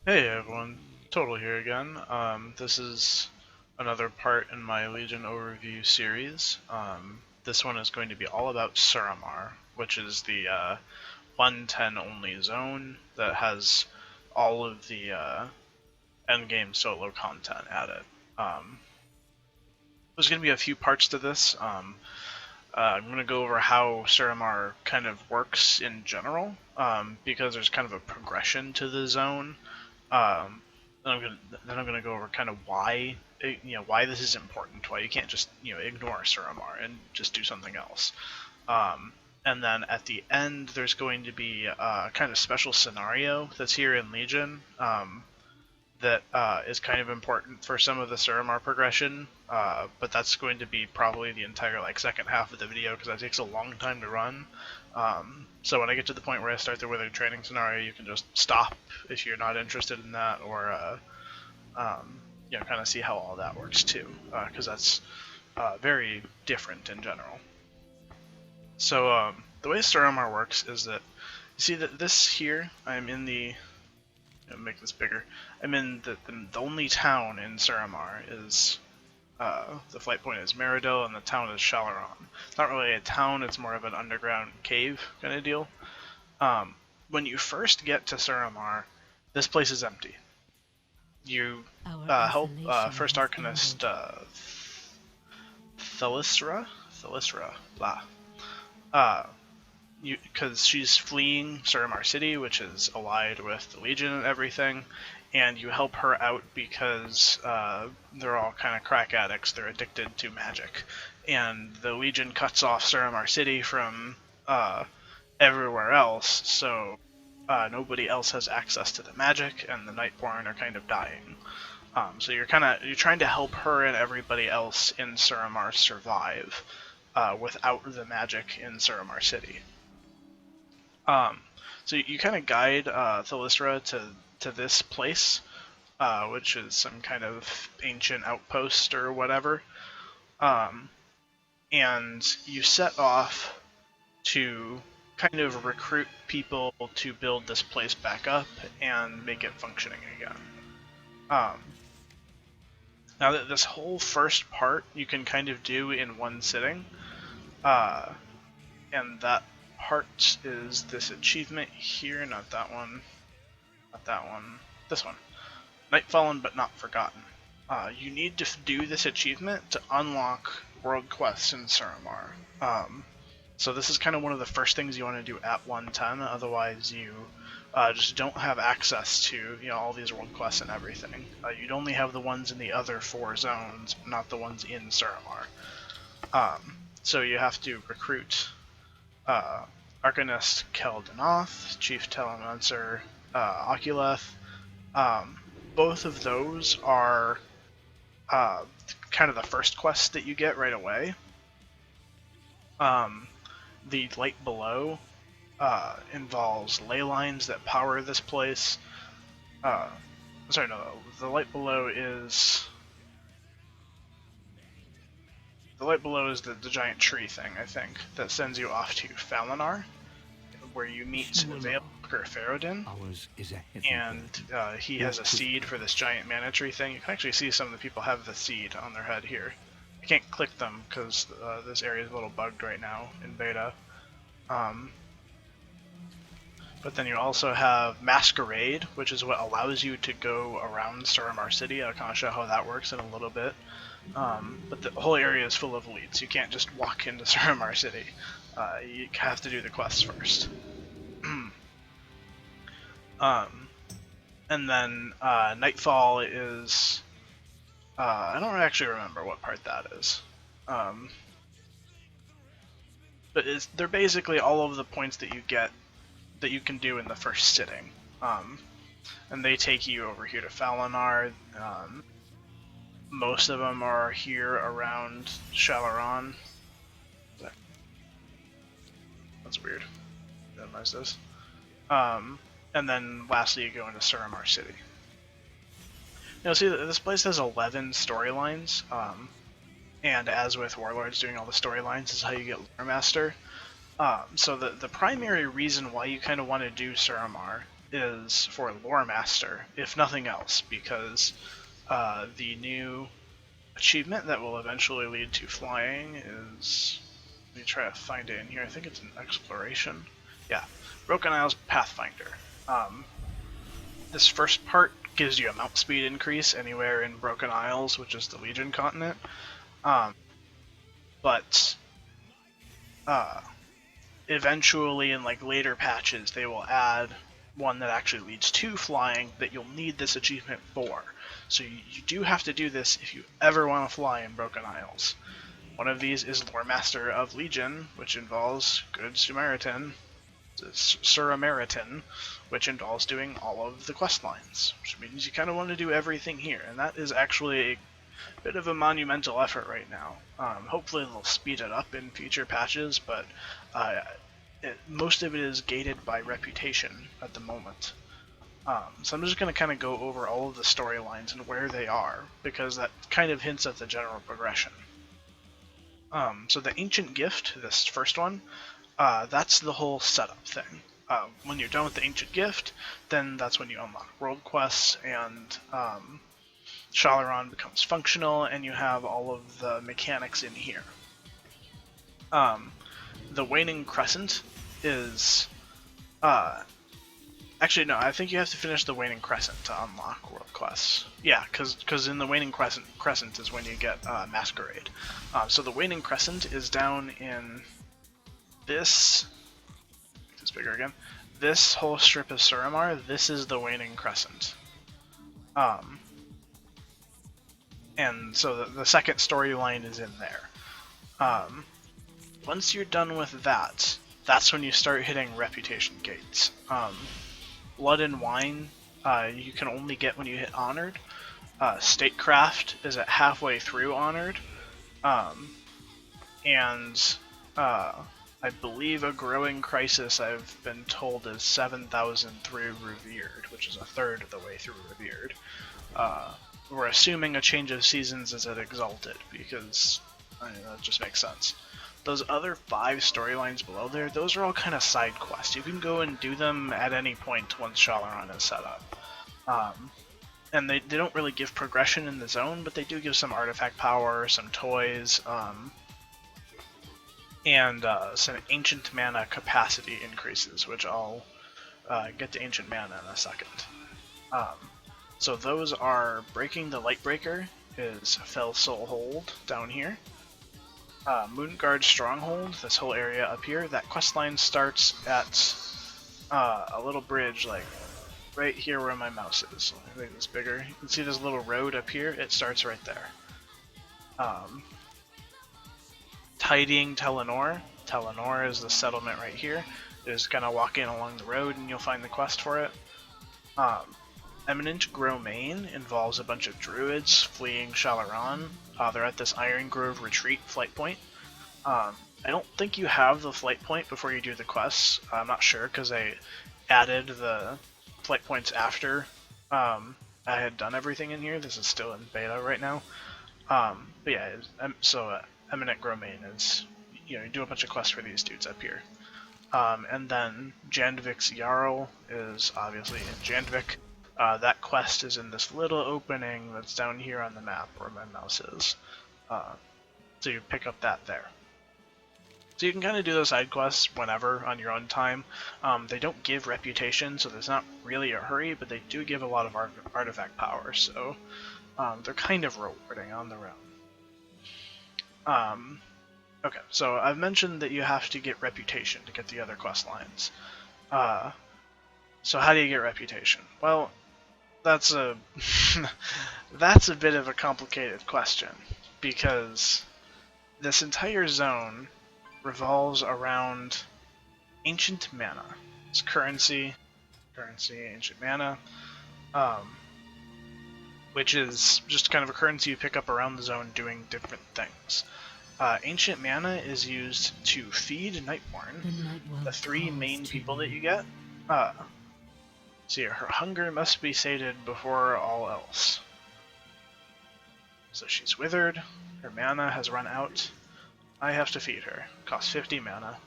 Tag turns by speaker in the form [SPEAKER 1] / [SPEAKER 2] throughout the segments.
[SPEAKER 1] Hey everyone, Total here again. This is another part in my Legion overview series. This one is going to be all about Suramar, which is the 110 only zone that has all of the endgame solo content added. There's going to be a few parts to this. I'm going to go over how Suramar kind of works in general, because there's kind of a progression to the zone. Then I'm gonna go over kind of why why this is important, why you can't just ignore Suramar and just do something else. And then at the end, there's going to be a kind of special scenario that's here in Legion, that is kind of important for some of the Suramar progression, but that's going to be probably the entire second half of the video because that takes a long time to run. So when I get to the point where I start the Withered training scenario, you can just stop if you're not interested in that, or kind of see how all that works too, because that's very different in general. So the way Suramar works is that you see that this here, I'm in the make this bigger. I'm in the only town in Suramar is the flight point is Meridel and the town is Shalaron. It's not really a town, it's more of an underground cave kind of deal. When you first get to Suramar, this place is empty. You help First Arcanist Thelisra, blah. Because she's fleeing Suramar City, which is allied with the Legion and everything, and you help her out because they're all kind of crack addicts. They're addicted to magic, and the Legion cuts off Suramar City from everywhere else, so nobody else has access to the magic, and the Nightborn are kind of dying. So you're trying to help her and everybody else in Suramar survive without the magic in Suramar City. So you kind of guide Thelisra to this place, which is some kind of ancient outpost or whatever, and you set off to kind of recruit people to build this place back up and make it functioning again. Now that this whole first part you can kind of do in one sitting, and that part is this achievement here, not that one, this one. Nightfallen but not forgotten. You need to do this achievement to unlock world quests in Suramar. So this is kind of one of the first things you want to do at 110, otherwise you just don't have access to all these world quests and everything. You'd only have the ones in the other 4 zones, not the ones in Suramar. So you have to recruit Arcanist Keldanoth, Chief Telemancer Oculeth. Both of those are kind of the first quest that you get right away. The Light Below involves ley lines that power this place. Sorry, no, the Light Below is... The Light Below is the giant tree thing, I think, that sends you off to Falinar, where you meet Veilker Ferodin, and he has a seed for this giant mana tree thing. You can actually see some of the people have the seed on their head here. I can't click them because this area is a little bugged right now in beta. But then you also have Masquerade, which is what allows you to go around Suramar City. I'll kind of show how that works in a little bit. But the whole area is full of leads. You can't just walk into Suramar City. You have to do the quests first. And then Nightfall is... I don't actually remember what part that is. But they're basically all of the points that you get that you can do in the first sitting. And they take you over here to Falinar. Most of them are here around Shalaron. That's weird. Minimize this. And then lastly you go into Suramar City. See, this place has 11 storylines, and as with Warlords, doing all the storylines is how you get Lore Master. So the primary reason why you kind of want to do Suramar is for Lore Master, if nothing else, because the new achievement that will eventually lead to flying is... Let me try to find it in here. I think it's an exploration. Yeah, Broken Isles Pathfinder. This first part gives you a mount speed increase anywhere in Broken Isles, which is the Legion continent. But eventually, in like later patches, they will add one that actually leads to flying that you'll need this achievement for. So you do have to do this if you ever want to fly in Broken Isles. One of these is Lore Master of Legion, which involves good Suramar, which involves doing all of the quest lines, which means you kind of want to do everything here, and that is actually a bit of a monumental effort right now. Hopefully they'll speed it up in future patches, but most of it is gated by reputation at the moment. So I'm just going to kind of go over all of the storylines and where they are, because that kind of hints at the general progression. So the Ancient Gift, this first one, that's the whole setup thing. When you're done with the Ancient Gift, then that's when you unlock world quests, and Shalaron becomes functional, and you have all of the mechanics in here. The Waning Crescent is... actually, no, I think you have to finish the Waning Crescent to unlock world quests. Yeah, because in the Waning Crescent is when you get Masquerade. So the Waning Crescent is down in this... Make this bigger again. This whole strip of Suramar, this is the Waning Crescent. And so the second storyline is in there. Once you're done with that, that's when you start hitting reputation gates. Blood and Wine, you can only get when you hit Honored. Statecraft is at halfway through Honored. And I believe a Growing Crisis, I've been told, is 7,000 through Revered, which is a third of the way through Revered. We're assuming a change of seasons is at Exalted, because that just makes sense. Those other 5 storylines below there, those are all kind of side quests. You can go and do them at any point once Shalaron is set up. And they don't really give progression in the zone, but they do give some artifact power, some toys, and some Ancient Mana capacity increases, which I'll get to Ancient Mana in a second. So those are Breaking the Lightbreaker is Fell Soul Hold down here. Moonguard Stronghold, this whole area up here, that questline starts at a little bridge, like right here where my mouse is. I think it's bigger. You can see this little road up here, it starts right there. Tidying Telenor. Telenor is the settlement right here. Just kind of walk in along the road and you'll find the quest for it. Eminent Gromane involves a bunch of druids fleeing Shalaron. They're at this Iron Grove Retreat flight point. I don't think you have the flight point before you do the quests. I'm not sure, because I added the flight points after I had done everything in here. This is still in beta right now. But yeah, so Eminent Gromane is, you do a bunch of quests for these dudes up here. And then Jandvik's Jarl is obviously in Jandvik. That quest is in this little opening that's down here on the map where my mouse is. So you pick up that there. So you can kind of do those side quests whenever on your own time. They don't give reputation, so there's not really a hurry, but they do give a lot of artifact power, so they're kind of rewarding on their own. Okay, so I've mentioned that you have to get reputation to get the other quest lines. So how do you get reputation? Well, that's a that's a bit of a complicated question, because this entire zone revolves around Ancient Mana. It's currency, Ancient Mana, which is just kind of a currency you pick up around the zone doing different things. Ancient Mana is used to feed Nightborn, the 3 main people that you get. See, her hunger must be sated before all else. So she's withered, her mana has run out. I have to feed her. Costs 50 mana.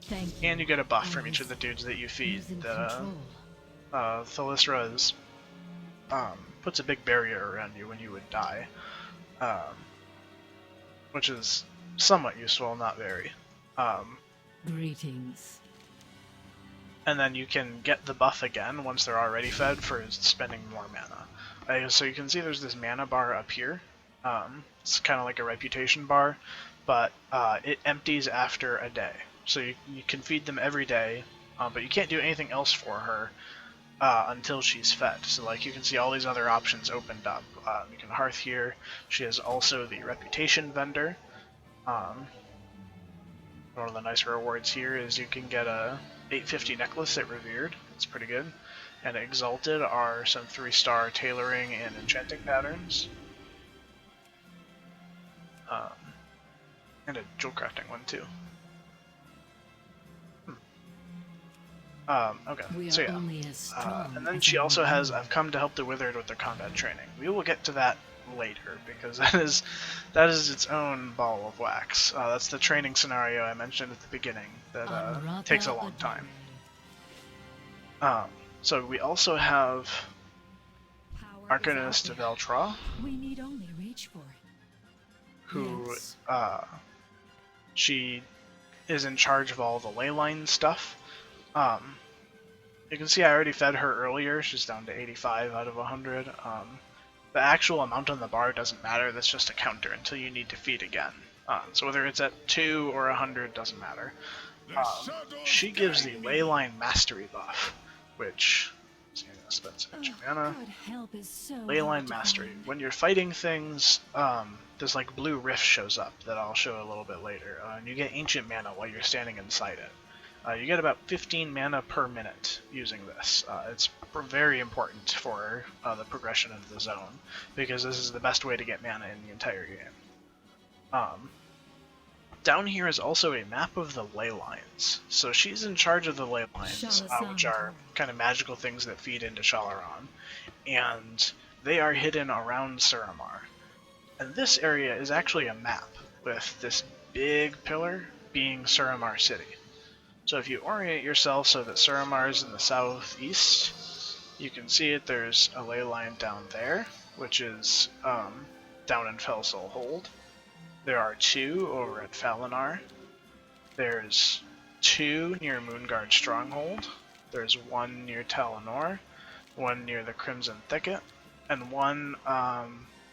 [SPEAKER 2] Thank you.
[SPEAKER 1] and you get a buff from each of the dudes that you feed. The Thalyssra is, puts a big barrier around you when you would die, which is somewhat useful, not very.
[SPEAKER 2] Greetings.
[SPEAKER 1] And then you can get the buff again once they're already fed for spending more mana. So you can see there's this mana bar up here. It's kind of like a reputation bar, but it empties after a day. So you can feed them every day, but you can't do anything else for her until she's fed. So like you can see all these other options opened up. You can hearth here. She has also the reputation vendor. One of the nicer rewards here is you can get a 850 necklace at Revered. It's pretty good. And at Exalted are some 3-star tailoring and enchanting patterns. And a jewel crafting one too. Okay, so yeah. And then she also has I've come to help the Withered with their combat training. We will get to that later, because that is its own ball of wax. That's the training scenario I mentioned at the beginning that takes a long time. So we also have Arcanist of Eltra,
[SPEAKER 2] We need only reach for it.
[SPEAKER 1] who
[SPEAKER 2] Yes.
[SPEAKER 1] she is in charge of all the leyline stuff. You can see I already fed her earlier. She's down to 85 out of 100. The actual amount on the bar doesn't matter. That's just a counter until you need to feed again. So whether it's at 2 or 100 doesn't matter. She gives the Leyline Mastery buff, which is going to spend some extra mana. Leyline Mastery. When you're fighting things, this like blue rift shows up that I'll show a little bit later, and you get ancient mana while you're standing inside it. You get about 15 mana per minute using this. It's very important for the progression of the zone, because this is the best way to get mana in the entire game. Down here is also a map of the ley lines. So she's in charge of the ley lines, which are kind of magical things that feed into Shalaran. And they are hidden around Suramar. And this area is actually a map, with this big pillar being Suramar City. So if you orient yourself so that Suramar is in the southeast, you can see it. There's a ley line down there, which is down in Felsoul Hold. There are 2 over at Falinar. There's 2 near Moonguard Stronghold. There's 1 near Talinor, 1 near the Crimson Thicket, and 1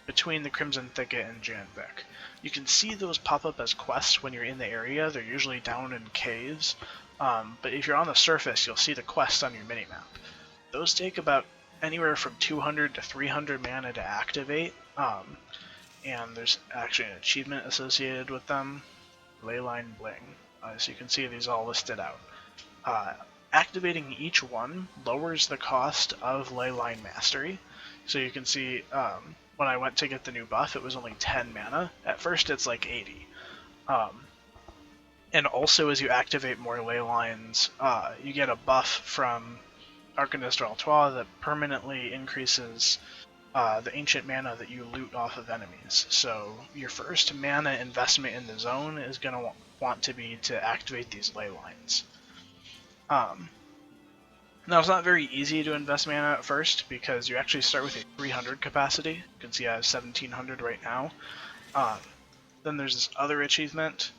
[SPEAKER 1] between the Crimson Thicket and Janvik. You can see those pop up as quests when you're in the area. They're usually down in caves. But if you're on the surface, you'll see the quests on your minimap. Those take about anywhere from 200 to 300 mana to activate, and there's actually an achievement associated with them, Leyline Bling. So you can see these all listed out. Activating each one lowers the cost of Leyline Mastery. So you can see when I went to get the new buff, it was only 10 mana. At first it's like 80. And also, as you activate more ley lines, you get a buff from Arcanist of Eltra that permanently increases the ancient mana that you loot off of enemies. So your first mana investment in the zone is going to want to be to activate these ley lines. Now, it's not very easy to invest mana at first, because you actually start with a 300 capacity. You can see I have 1700 right now. Then there's this other achievement,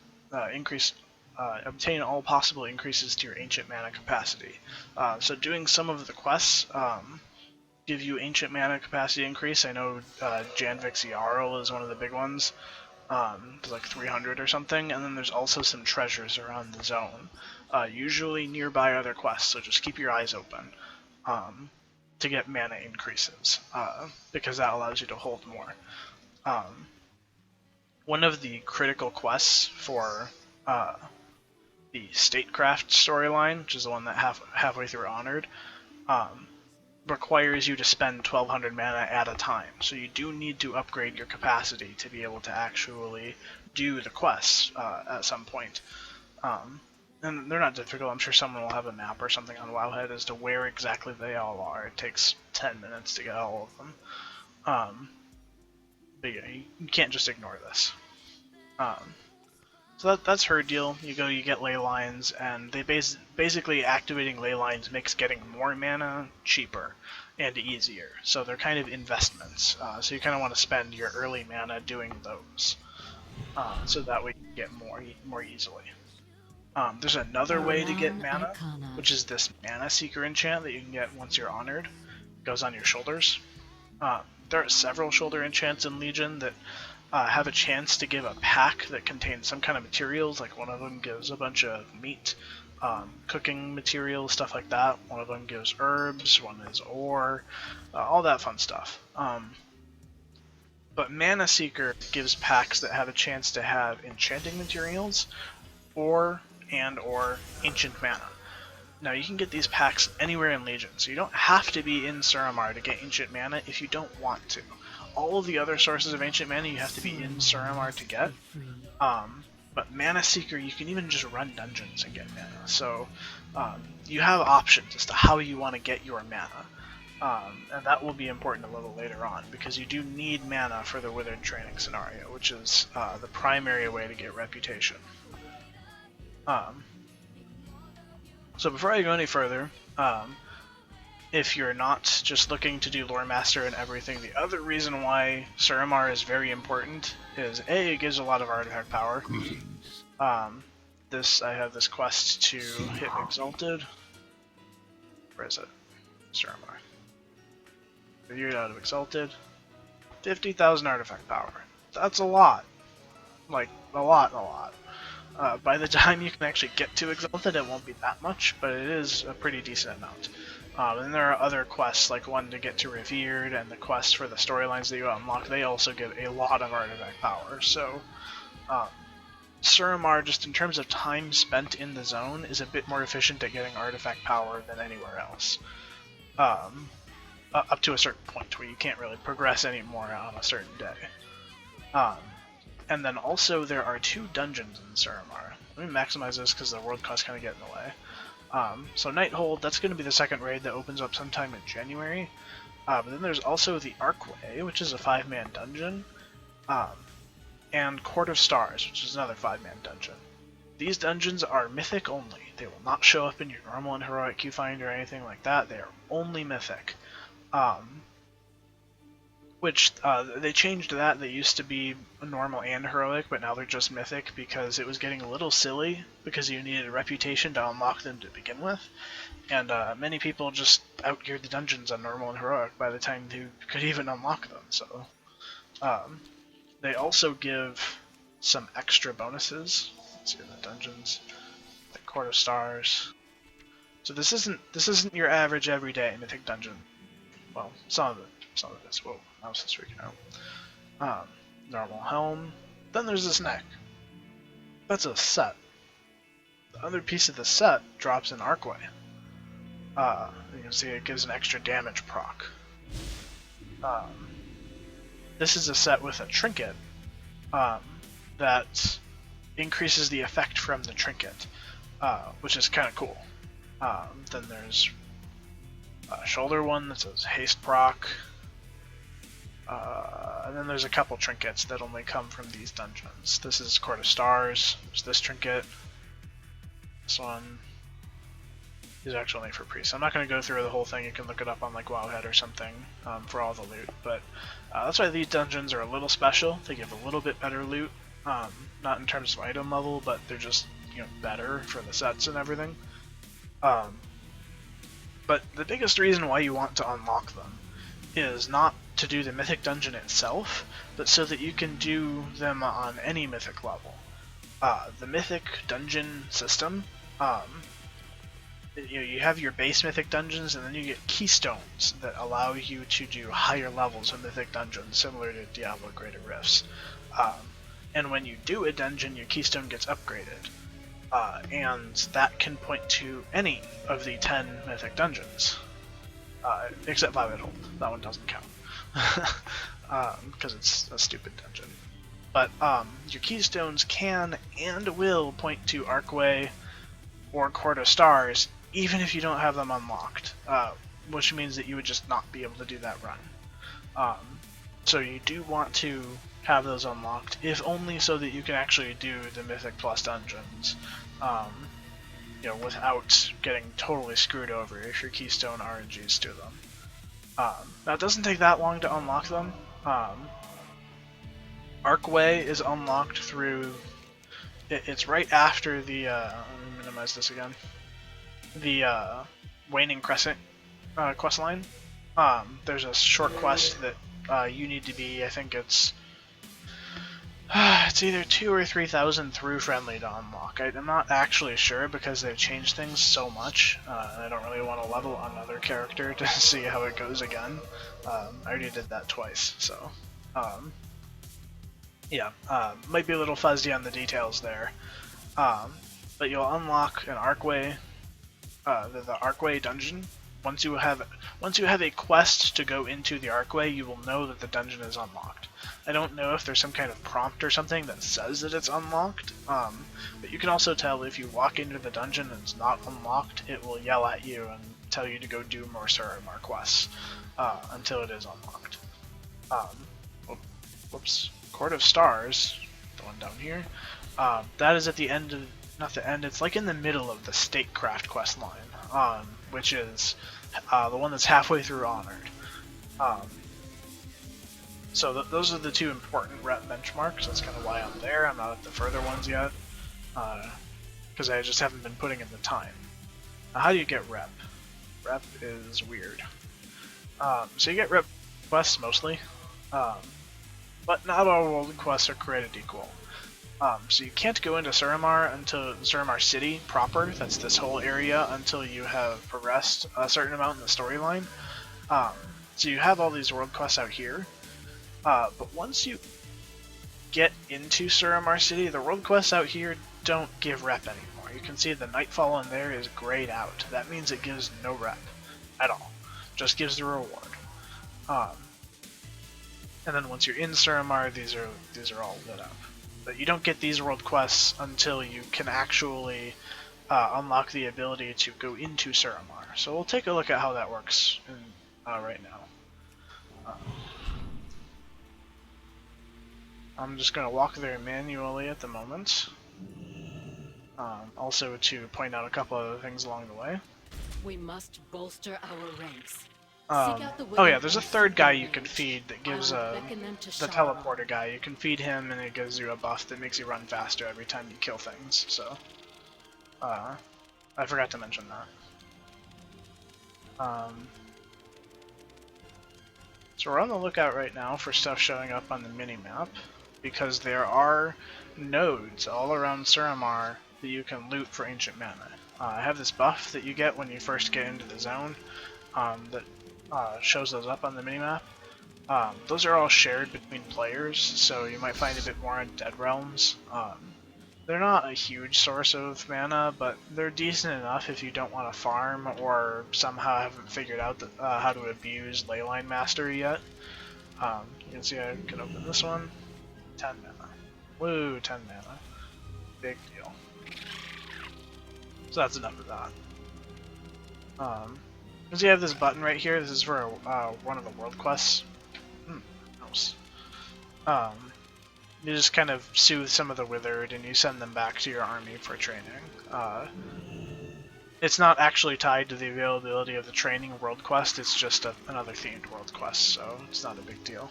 [SPEAKER 1] obtain all possible increases to your ancient mana capacity. So doing some of the quests give you ancient mana capacity increase. I know Janvik's Jarl is one of the big ones. It's like 300 or something, and then there's also some treasures around the zone, usually nearby other quests, so just keep your eyes open to get mana increases, because that allows you to hold more. One of the critical quests for the Statecraft storyline, which is the one that halfway through Honored, requires you to spend 1200 mana at a time. So you do need to upgrade your capacity to be able to actually do the quests at some point. And they're not difficult. I'm sure someone will have a map or something on Wowhead as to where exactly they all are. It takes 10 minutes to get all of them. But yeah, you can't just ignore this. So that's her deal. You go, you get ley lines, and they basically activating ley lines makes getting more mana cheaper and easier. So they're kind of investments. So you kind of want to spend your early mana doing those, so that way you get more easily. There's another way to get mana, which is this Mana Seeker enchant that you can get once you're honored. It goes on your shoulders. There are several shoulder enchants in Legion that have a chance to give a pack that contains some kind of materials. Like one of them gives a bunch of meat, cooking materials, stuff like that. One of them gives herbs, one is ore, all that fun stuff. But Mana Seeker gives packs that have a chance to have enchanting materials, or ancient mana. Now you can get these packs anywhere in Legion, so you don't have to be in Suramar to get ancient mana if you don't want to. All of the other sources of ancient mana you have to be in Suramar to get. But Mana Seeker, you can even just run dungeons and get mana. So you have options as to how you want to get your mana. And that will be important a little later on, because you do need mana for the Withered Training scenario, which is the primary way to get reputation. So before I go any further, if you're not just looking to do Lore Master and everything, the other reason why Suramar is very important is A, it gives a lot of artifact power. I have this quest to hit Exalted. Where is it? Suramar. Reviewed out of Exalted. 50,000 artifact power. That's a lot. Like, a lot. By the time you can actually get to Exalted, it won't be that much, but it is a pretty decent amount. And there are other quests, like one to get to Revered, and the quests for the storylines that you unlock, they also give a lot of artifact power. So, Suramar, just in terms of time spent in the zone, is a bit more efficient at getting artifact power than anywhere else. Up to a certain point, where you can't really progress anymore on a certain day. And then also there are 2 dungeons in Suramar. Let me maximize this because the world costs kind of get in the way. So Nighthold, that's going to be the second raid that opens up sometime in January. But then there's also the Archway, which is a 5-man dungeon, and Court of Stars, which is another 5-man dungeon. These dungeons are mythic only. They will not show up in your normal and heroic queue finder or anything like that. They are only mythic. Which they changed that. They used to be normal and heroic, but now they're just mythic because it was getting a little silly because you needed a reputation to unlock them to begin with, and many people just outgeared the dungeons on normal and heroic by the time you could even unlock them. So they also give some extra bonuses. Let's see the dungeons, the Court of Stars. So this isn't your average everyday mythic dungeon. Well, some of it is. Whoa, mouse is freaking out. Normal helm. Then there's this neck. That's a set. The other piece of the set drops in Archway. You can see it gives an extra damage proc. This is a set with a trinket that increases the effect from the trinket, which is kind of cool. Then there's a shoulder one that says haste proc. And then there's a couple trinkets that only come from these dungeons. This is Court of Stars. There's this trinket. This one is actually only for priests. I'm not going to go through the whole thing. You can look it up on like Wowhead or something for all the loot. But that's why these dungeons are a little special. They give a little bit better loot. Not in terms of item level, but they're just better for the sets and everything. But the biggest reason why you want to unlock them is not to do the mythic dungeon itself, but so that you can do them on any mythic level. The mythic dungeon system, you have your base mythic dungeons, and then you get keystones that allow you to do higher levels of mythic dungeons, similar to Diablo Greater Rifts. And when you do a dungeon, your keystone gets upgraded. And that can point to any of the 10 mythic dungeons. Except Nighthold. That one doesn't count. Because it's a stupid dungeon. But your keystones can and will point to Archway or Court of Stars, even if you don't have them unlocked. Which means that you would just not be able to do that run. So you do want to have those unlocked, if only so that you can actually do the Mythic Plus dungeons, without getting totally screwed over if your keystone RNGs to them. Now it doesn't take that long to unlock them. Arcway is unlocked through. It's right after the. Let me minimize this again. The Waning Crescent quest line. There's a short quest that you need to be. I think it's either 2,000 or 3,000 through friendly to unlock. I'm not actually sure because they've changed things so much, and I don't really want to level another character to see how it goes again. I already did that twice, so yeah, might be a little fuzzy on the details there. But you'll unlock an Arcway, the Arcway dungeon. Once you have a quest to go into the Arcway, you will know that the dungeon is unlocked. I don't know if there's some kind of prompt or something that says that it's unlocked, but you can also tell if you walk into the dungeon and it's not unlocked, it will yell at you and tell you to go do more Suramar quests until it is unlocked. Whoops. Court of Stars, the one down here, that is at the end of, not the end, it's like in the middle of the Statecraft quest line, which is the one that's halfway through Honored. So those are the two important rep benchmarks. That's kind of why I'm there. I'm not at the further ones yet, because I just haven't been putting in the time. Now, how do you get rep? Rep is weird. So you get rep quests mostly, but not all world quests are created equal. So you can't go into Suramar until Suramar City proper, that's this whole area, until you have progressed a certain amount in the storyline. So you have all these world quests out here, but once you get into Suramar City, the world quests out here don't give rep anymore. You can see the Nightfall in there is grayed out. That means it gives no rep at all. Just gives the reward. And then once you're in Suramar, these are all lit up. But you don't get these world quests until you can actually unlock the ability to go into Suramar. So we'll take a look at how that works right now. I'm just going to walk there manually at the moment. Also to point out a couple other things along the way.
[SPEAKER 2] We must bolster our ranks.
[SPEAKER 1] Oh yeah, there's a third guy you can feed that gives the teleporter guy. You can feed him and it gives you a buff that makes you run faster every time you kill things, so I forgot to mention that. So we're on the lookout right now for stuff showing up on the minimap, because there are nodes all around Suramar that you can loot for ancient mana. I have this buff that you get when you first get into the zone that shows those up on the minimap. Those are all shared between players, so you might find a bit more in Dead Realms. They're not a huge source of mana, but they're decent enough if you don't want to farm or somehow haven't figured out how to abuse Leyline Mastery yet. You can see I can open this one. 10 mana. Woo, 10 mana. Big deal. So that's enough of that. So you have this button right here. This is for one of the world quests. Nice. You just kind of soothe some of the withered and you send them back to your army for training. It's not actually tied to the availability of the training world quest, it's just another themed world quest, so it's not a big deal.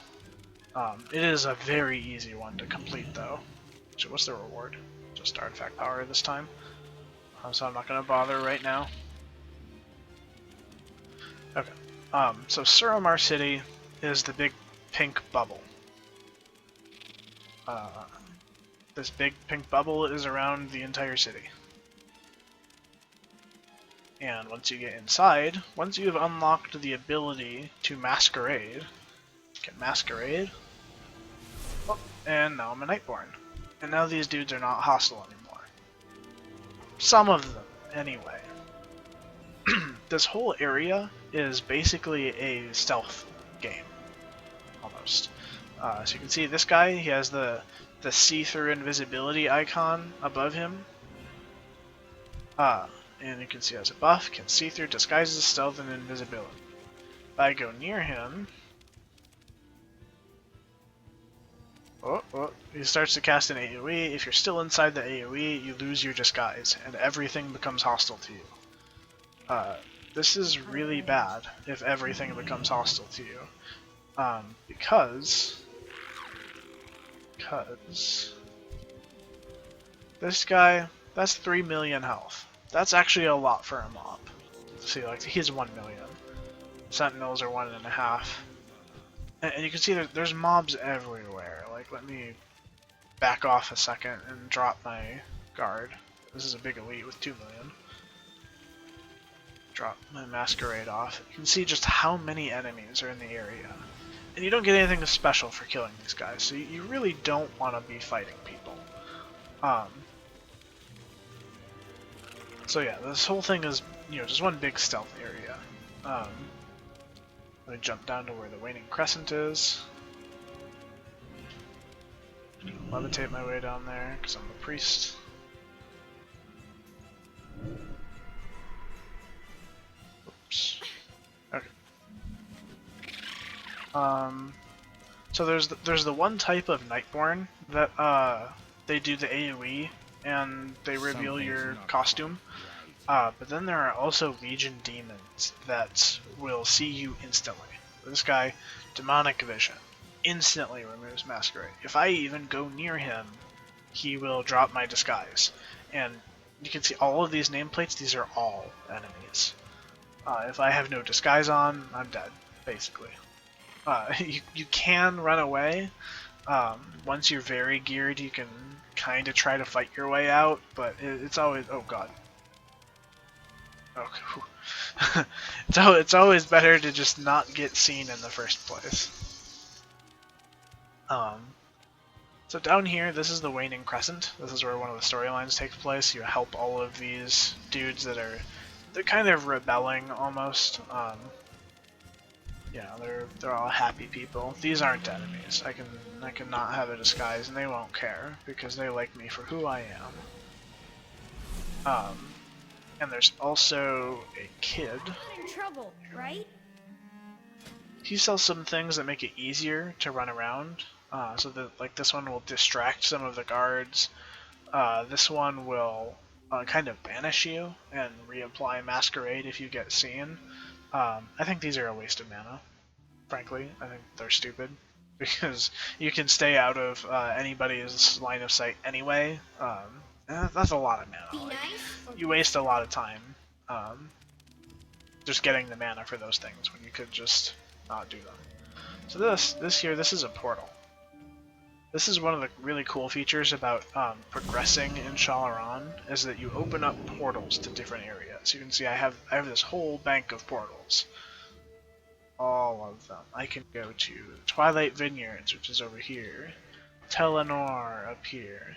[SPEAKER 1] It is a very easy one to complete though. So what's the reward? Just artifact power this time. So I'm not going to bother right now. Okay, so Suramar City is the big pink bubble. This big pink bubble is around the entire city. And once you get inside, once you have unlocked the ability to masquerade, get masquerade, oh, and now I'm a Nightborn. And now these dudes are not hostile anymore. Some of them, anyway. This whole area is basically a stealth game, almost. So you can see this guy, he has the see-through invisibility icon above him. And you can see as a buff, can see through, disguises, stealth, and invisibility. If I go near him, Oh, he starts to cast an AoE. If you're still inside the AoE, you lose your disguise, and everything becomes hostile to you. This is really bad if everything becomes hostile to you. Because this guy, that's 3 million health. That's actually a lot for a mob. See, like, he's 1 million. Sentinels are 1.5. And you can see there's mobs everywhere. Like, let me back off a second and drop my guard. This is a big elite with 2 million. Drop my masquerade off. You can see just how many enemies are in the area. And you don't get anything special for killing these guys, so you really don't want to be fighting people. So yeah, this whole thing is, just one big stealth area. Let me jump down to where the Waning Crescent is. Levitate my way down there, because I'm a priest. Oops. Okay. So there's the one type of Nightborn that they do the AoE and they reveal your costume. But then there are also Legion demons that will see you instantly. This guy, Demonic Vision, instantly removes Masquerade. If I even go near him, he will drop my disguise. And you can see all of these nameplates, these are all enemies. If I have no disguise on, I'm dead, basically. You can run away. Once you're very geared, you can kind of try to fight your way out, but it's always... Oh god. Okay. It's always better to just not get seen in the first place. So down here, this is the Waning Crescent. This is where one of the storylines takes place. You help all of these dudes that they're kind of rebelling almost. Yeah, they're all happy people. These aren't enemies. I can not have a disguise and they won't care because they like me for who I am. And there's also a kid.
[SPEAKER 3] In trouble, right?
[SPEAKER 1] He sells some things that make it easier to run around. So that, like, this one will distract some of the guards. This one will kind of banish you and reapply Masquerade if you get seen. I think these are a waste of mana. Frankly, I think they're stupid because you can stay out of anybody's line of sight anyway. That's a lot of mana. Like, you waste a lot of time just getting the mana for those things when you could just not do them. So this is a portal. This is one of the really cool features about progressing in Shalaran, is that you open up portals to different areas. You can see I have this whole bank of portals. All of them. I can go to Twilight Vineyards, which is over here. Telenor up here.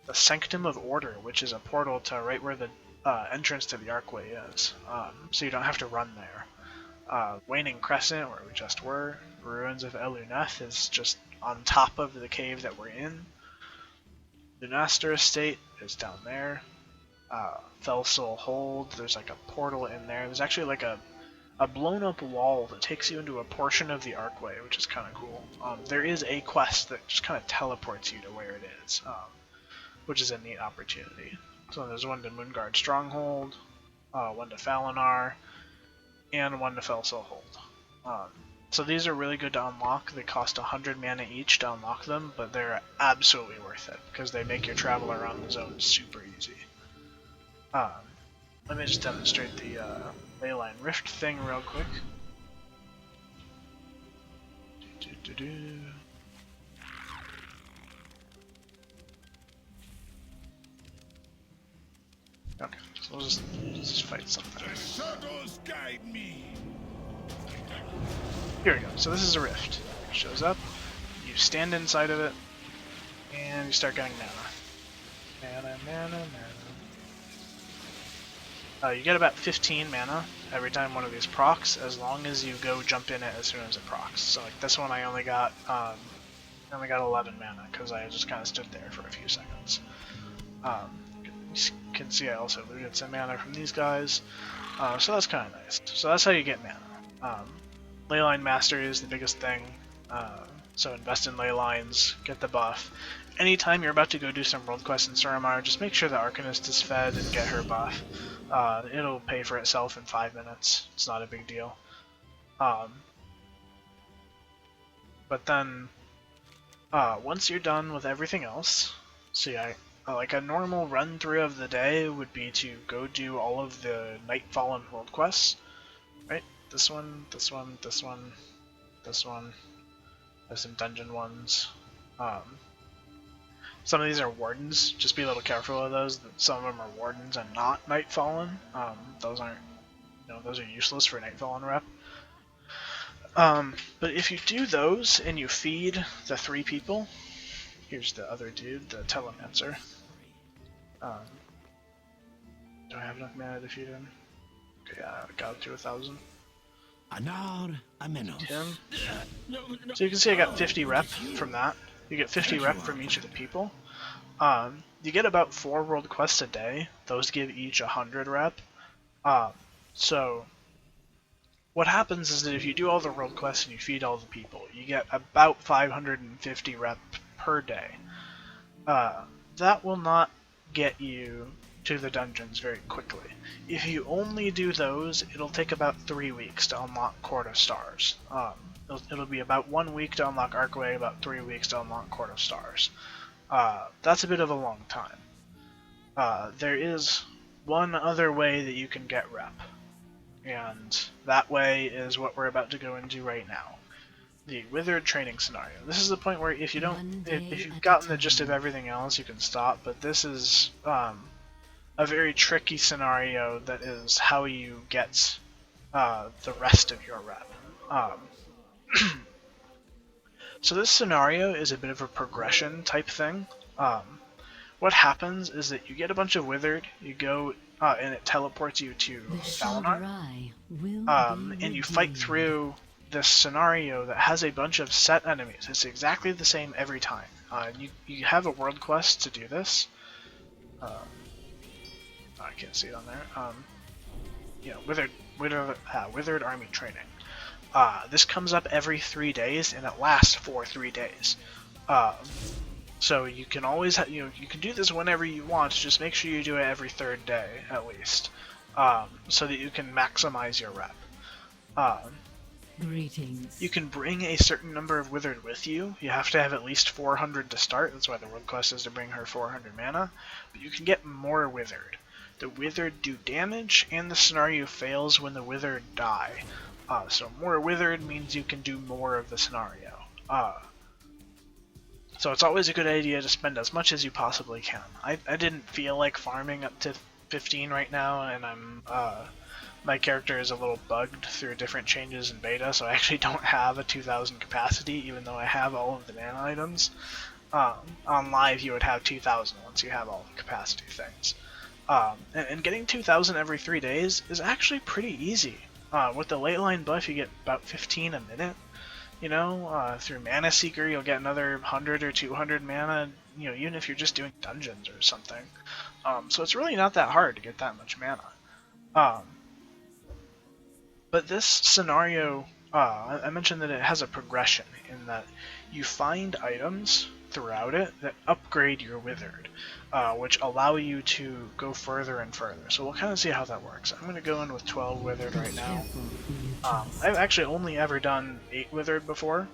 [SPEAKER 1] The Sanctum of Order, which is a portal to right where the entrance to the Archway is. So you don't have to run there. Waning Crescent, where we just were. Ruins of Eluneth is just on top of the cave that we're in. Lunaster Estate is down there. Felsoul Hold, there's like a portal in there. There's actually like a blown up wall that takes you into a portion of the Archway, which is kind of cool. There is a quest that just kind of teleports you to where it is, which is a neat opportunity. So there's one to Moonguard Stronghold, one to Falinar, and one to Felsoul Hold. So these are really good to unlock. They cost 100 mana each to unlock them, but they're absolutely worth it because they make your travel around the zone super easy. Let me just demonstrate the Leyline Rift thing real quick. Okay, so we'll just fight something.
[SPEAKER 4] The shadows guide me.
[SPEAKER 1] Here we go. So this is a rift. It shows up, you stand inside of it, and you start getting mana. Mana. You get about 15 mana every time one of these procs, as long as you go jump in it as soon as it procs. So like this one, I only got 11 mana because I just kind of stood there for a few seconds. You can see I also looted some mana from these guys, so that's kind of nice. So that's how you get mana. Leyline Master is the biggest thing. So invest in ley lines, get the buff. Anytime you're about to go do some world quests in Suramar, just make sure the Arcanist is fed and get her buff. It'll pay for itself in 5 minutes. It's not a big deal. But then, once you're done with everything else, so yeah, like a normal run through of the day would be to go do all of the Nightfallen world quests, right? This one, this one, this one, this one. There's some dungeon ones. Some of these are wardens. Just be a little careful of those. Some of them are wardens and not Nightfallen. Those aren't, those are useless for Nightfallen rep. But if you do those and you feed the 3 people, here's the other dude, the Telemancer. Do I have enough mana to feed him? Okay, I got up to 1,000. Him. So you can see I got 50 rep from that. You get 50 rep from each of the people. You get about 4 world quests a day. Those give each 100 rep. So what happens is that if you do all the world quests and you feed all the people, you get about 550 rep per day. That will not get you to the dungeons very quickly. If you only do those, it'll take about 3 weeks to unlock Court of Stars. It'll be about 1 week to unlock Archway, about 3 weeks to unlock Court of Stars. That's a bit of a long time. There is one other way that you can get rep, and that way is what we're about to go into right now. The Withered training scenario. This is the point where if you've gotten the gist of everything else, you can stop, but this is a very tricky scenario that is how you get the rest of your rep. So this scenario is a bit of a progression type thing. What happens is that you get a bunch of Withered, you go and it teleports you to Valinor, and you fight through this scenario that has a bunch of set enemies. It's exactly the same every time. You have a world quest to do this. I can't see it on there. Withered army training. This comes up every 3 days, and it lasts for 3 days. So you can always, you can do this whenever you want. Just make sure you do it every 3rd day at least, so that you can maximize your rep.
[SPEAKER 2] Greetings.
[SPEAKER 1] You can bring a certain number of Withered with you. You have to have at least 400 to start. That's why the world quest is to bring her 400 mana. But you can get more Withered. The Withered do damage, and the scenario fails when the Withered die. So more Withered means you can do more of the scenario. So it's always a good idea to spend as much as you possibly can. I didn't feel like farming up to 15 right now, and my character is a little bugged through different changes in beta, so I actually don't have a 2,000 capacity, even though I have all of the mana items. On live, you would have 2,000 once you have all the capacity things. And getting 2,000 every 3 days is actually pretty easy. With the late line buff, you get about 15 a minute. Through Mana Seeker, you'll get another 100 or 200 mana, even if you're just doing dungeons or something. So it's really not that hard to get that much mana. But this scenario, I mentioned that it has a progression in that you find items throughout it that upgrade your Withered, which allow you to go further and further. So we'll kind of see how that works. I'm going to go in with 12 Withered right now. I've actually only ever done 8 Withered before,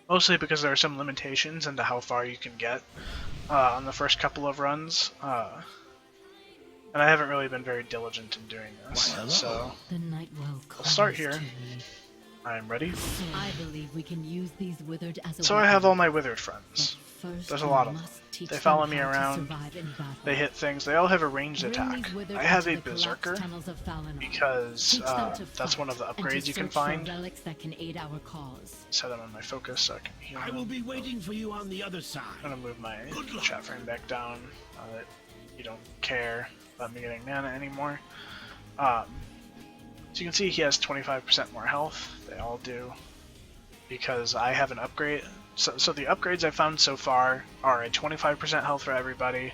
[SPEAKER 1] mostly because there are some limitations into how far you can get on the first couple of runs. And I haven't really been very diligent in doing this, so I'll start here. I'm ready.
[SPEAKER 2] I believe we can use these withered as a
[SPEAKER 1] So I have all my Withered friends. There's a lot of them. They follow me around, they hit things, they all have a ranged attack. I have a Berserker, because that's one of the upgrades you can find. Set them on my focus so I can heal them.
[SPEAKER 4] I will be waiting for you on the other side.
[SPEAKER 1] I'm gonna move my chat frame back down, that you don't care about me getting mana anymore. So you can see he has 25% more health. They all do, because I have an upgrade. So the upgrades I've found so far are a 25% health for everybody.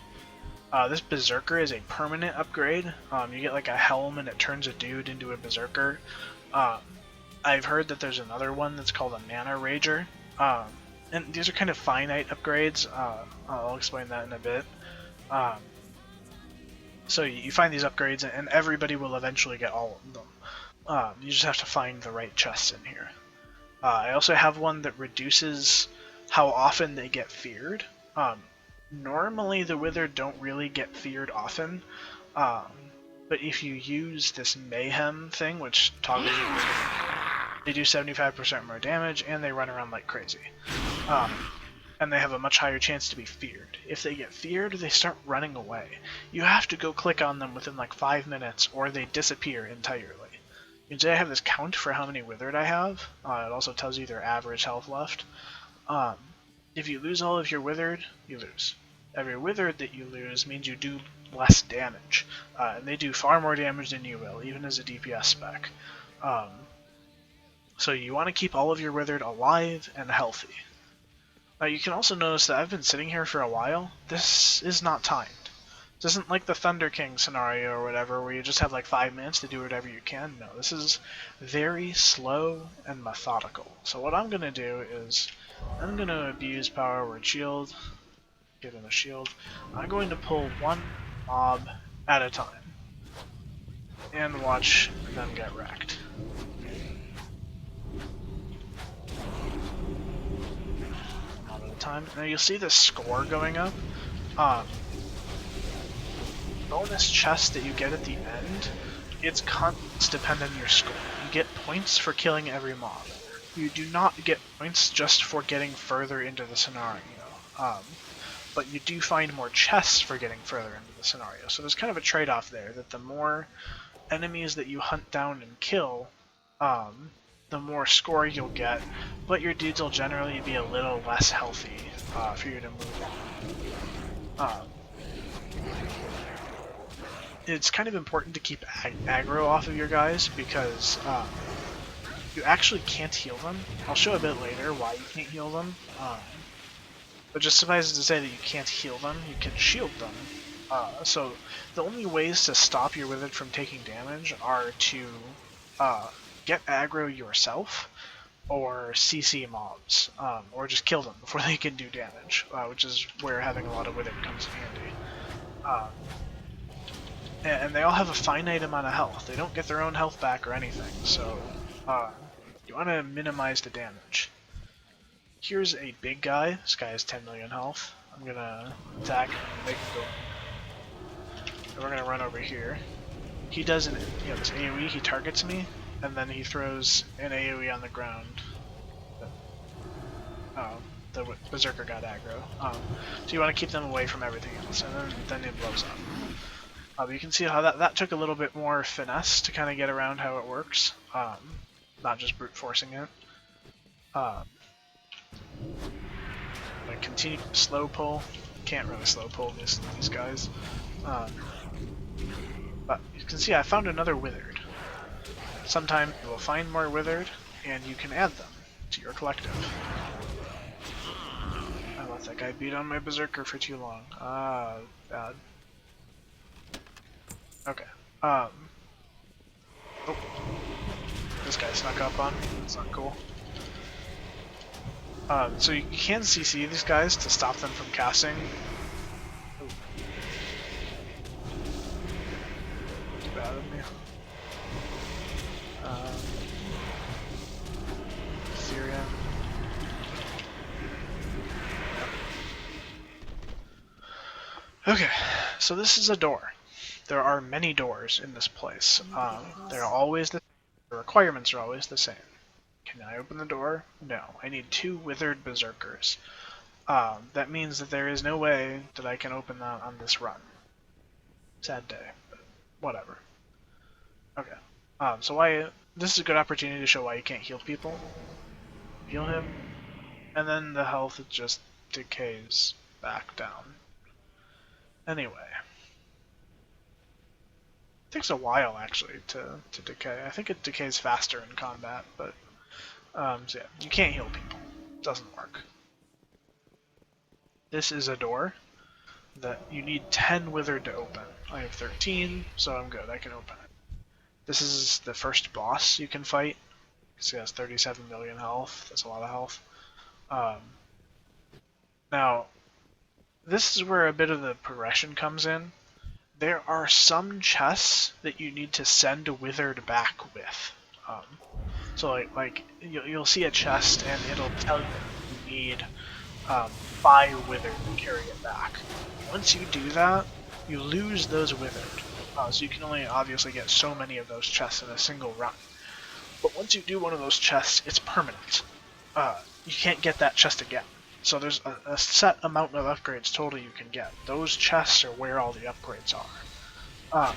[SPEAKER 1] This Berserker is a permanent upgrade. You get like a helm and it turns a dude into a Berserker. I've heard that there's another one that's called a Mana Rager, and these are kind of finite upgrades. I'll explain that in a bit. Um, so you find these upgrades, and everybody will eventually get all of them. You just have to find the right chests in here. I also have one that reduces how often they get feared. Normally the Withered don't really get feared often, but if you use this Mayhem thing, which toggles your Withered, they do 75% more damage, and they run around like crazy. And they have a much higher chance to be feared. If they get feared, they start running away. You have to go click on them within like 5 minutes, or they disappear entirely. You can see I have this count for how many Withered I have. It also tells you their average health left. If you lose all of your Withered, you lose. Every Withered that you lose means you do less damage. And they do far more damage than you will, even as a DPS spec. So you want to keep all of your Withered alive and healthy. You can also notice that I've been sitting here for a while. This is not timed. This isn't like the Thunder King scenario or whatever, where you just have like 5 minutes to do whatever you can. No, this is very slow and methodical. So what I'm going to do is, I'm going to abuse Power Word Shield, give him a shield. I'm going to pull one mob at a time, and watch them get wrecked. Mob at a time. Now you'll see the score going up. Bonus chest that you get at the end, it's constants dependent on your score. You get points for killing every mob. You do not get points just for getting further into the scenario. But you do find more chests for getting further into the scenario. So there's kind of a trade-off there, that the more enemies that you hunt down and kill, the more score you'll get, but your dudes will generally be a little less healthy for you to move on. It's kind of important to keep aggro off of your guys, because you actually can't heal them. I'll show a bit later why you can't heal them, but just suffice it to say that you can't heal them, you can shield them. So the only ways to stop your Withered from taking damage are to get aggro yourself, or CC mobs, or just kill them before they can do damage, which is where having a lot of Withered comes in handy. And they all have a finite amount of health. They don't get their own health back or anything, so you want to minimize the damage. Here's a big guy. This guy has 10 million health. I'm going to attack him and make him go. And we're going to run over here. He does this AoE, he targets me, and then he throws an AoE on the ground. The Berserker got aggro. So you want to keep them away from everything else, and then it blows up. You can see how that took a little bit more finesse to kind of get around how it works, not just brute forcing it. I continue to slow pull. Can't really slow pull these guys. But you can see I found another Withered. Sometime you will find more Withered, and you can add them to your collective. I let that guy beat on my Berserker for too long. Bad. Okay. Oh. This guy snuck up on me. That's not cool. So you can CC these guys to stop them from casting. Ooh. Too bad of me. Syria. Okay, so this is a door. There are many doors in this place. They're always the requirements are always the same. Can I open the door? No. I need 2 Withered Berserkers. That means that there is no way that I can open that on this run. Sad day, but whatever. Okay. So this is a good opportunity to show why you can't heal people. Heal him, and then the health just decays back down. Anyway. It takes a while actually to decay. I think it decays faster in combat, but so yeah, you can't heal people. It doesn't work. This is a door that you need 10 Withered to open. I have 13, so I'm good. I can open it. This is the first boss you can fight. because he has 37 million health. That's a lot of health. Um, Now, this is where a bit of the progression comes in. There are some chests that you need to send Withered back with. So like you'll see a chest and it'll tell you you need 5 Withered to carry it back. Once you do that, you lose those Withered. So you can only obviously get so many of those chests in a single run. But once you do one of those chests, it's permanent. You can't get that chest again. So there's a set amount of upgrades total you can get. Those chests are where all the upgrades are.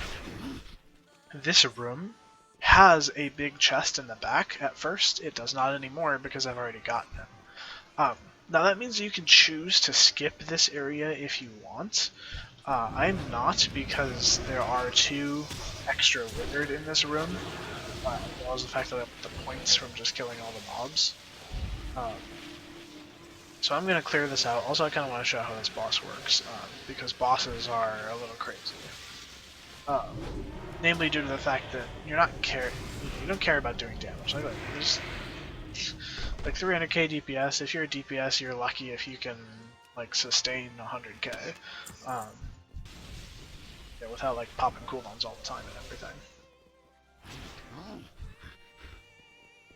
[SPEAKER 1] This room has a big chest in the back at first. It does not anymore because I've already gotten it. Now that means you can choose to skip this area if you want. I'm not, because there are 2 extra withered in this room, as well as the fact that I get the points from just killing all the mobs. So I'm going to clear this out. Also, I kind of want to show how this boss works, because bosses are a little crazy. Namely due to the fact that you don't care about doing damage. There's like 300k DPS. If you're a DPS, you're lucky if you can like sustain 100k. Yeah, without like popping cooldowns all the time and everything.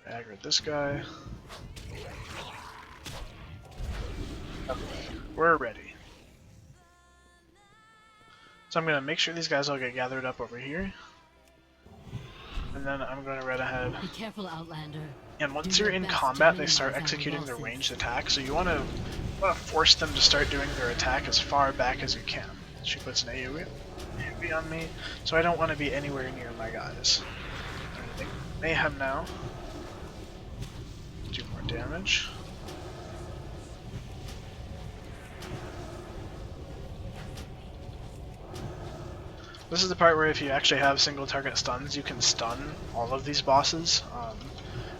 [SPEAKER 1] Aggro this guy. Okay, we're ready. So I'm gonna make sure these guys all get gathered up over here. And then I'm gonna run ahead.
[SPEAKER 2] Be careful, Outlander.
[SPEAKER 1] And once you're in combat, they start executing their ranged attack, so you wanna force them to start doing their attack as far back as you can. She puts an AoE on me, so I don't want to be anywhere near my guys. Mayhem now. Do more damage. This is the part where if you actually have single target stuns, you can stun all of these bosses.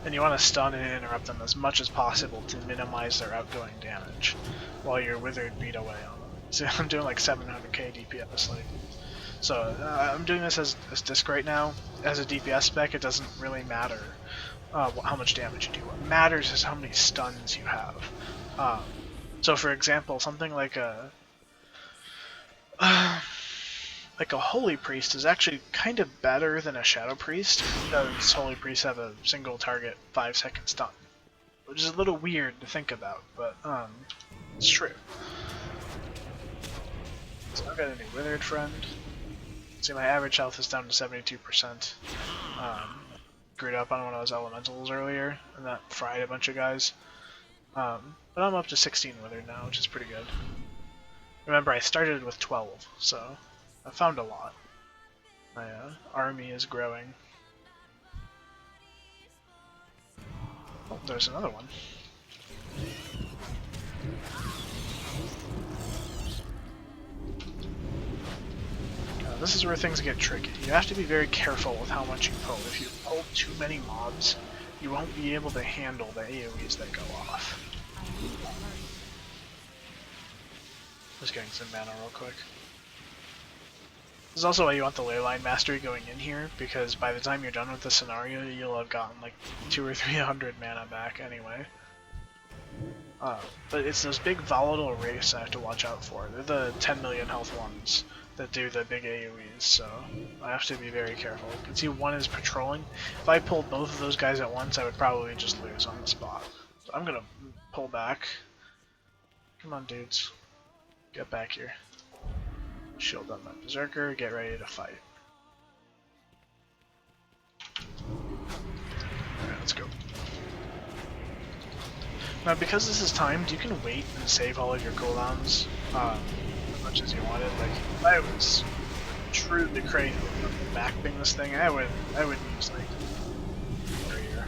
[SPEAKER 1] And you want to stun and interrupt them as much as possible to minimize their outgoing damage while your withered beat away on them. So I'm doing like 700k DPS. So I'm doing this as disc right now. As a DPS spec, it doesn't really matter how much damage you do. What matters is how many stuns you have. So for example, something like a Holy Priest is actually kind of better than a Shadow Priest, because Holy Priests have a single target 5-second stun. Which is a little weird to think about, but it's true. So I've got a new Withered friend. See, my average health is down to 72%. Screwed up on one of those elementals earlier, and that fried a bunch of guys. But I'm up to 16 Withered now, which is pretty good. Remember, I started with 12, so I found a lot. My army is growing. Oh, there's another one. This is where things get tricky. You have to be very careful with how much you pull. If you pull too many mobs, you won't be able to handle the AoEs that go off. Just getting some mana real quick. This is also why you want the Leyline Mastery going in here, because by the time you're done with the scenario, you'll have gotten like 200 or 300 mana back anyway. But it's those big volatile wraiths I have to watch out for. They're the 10 million health ones that do the big AoEs, so I have to be very careful. You can see one is patrolling. If I pulled both of those guys at once, I would probably just lose on the spot. So I'm gonna pull back. Come on, dudes. Get back here. Shield up my Berserker, get ready to fight. Alright, let's go. Now, because this is timed, you can wait and save all of your cooldowns as much as you wanted. Like, if I was truly crazy about backping this thing, I would use like a year.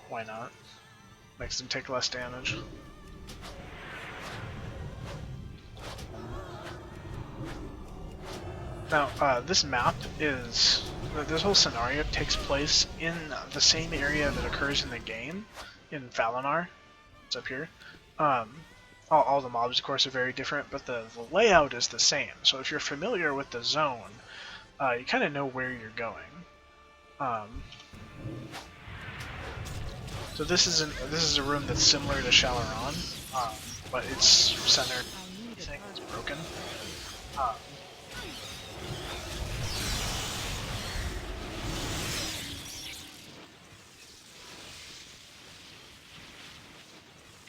[SPEAKER 1] Why not? Makes them take less damage. Now, this map is... This whole scenario takes place in the same area that occurs in the game, in Valinar. It's up here. All the mobs, of course, are very different, but the layout is the same. So if you're familiar with the zone, you kind of know where you're going. So this is a room that's similar to Shalaron, but its center thing is broken.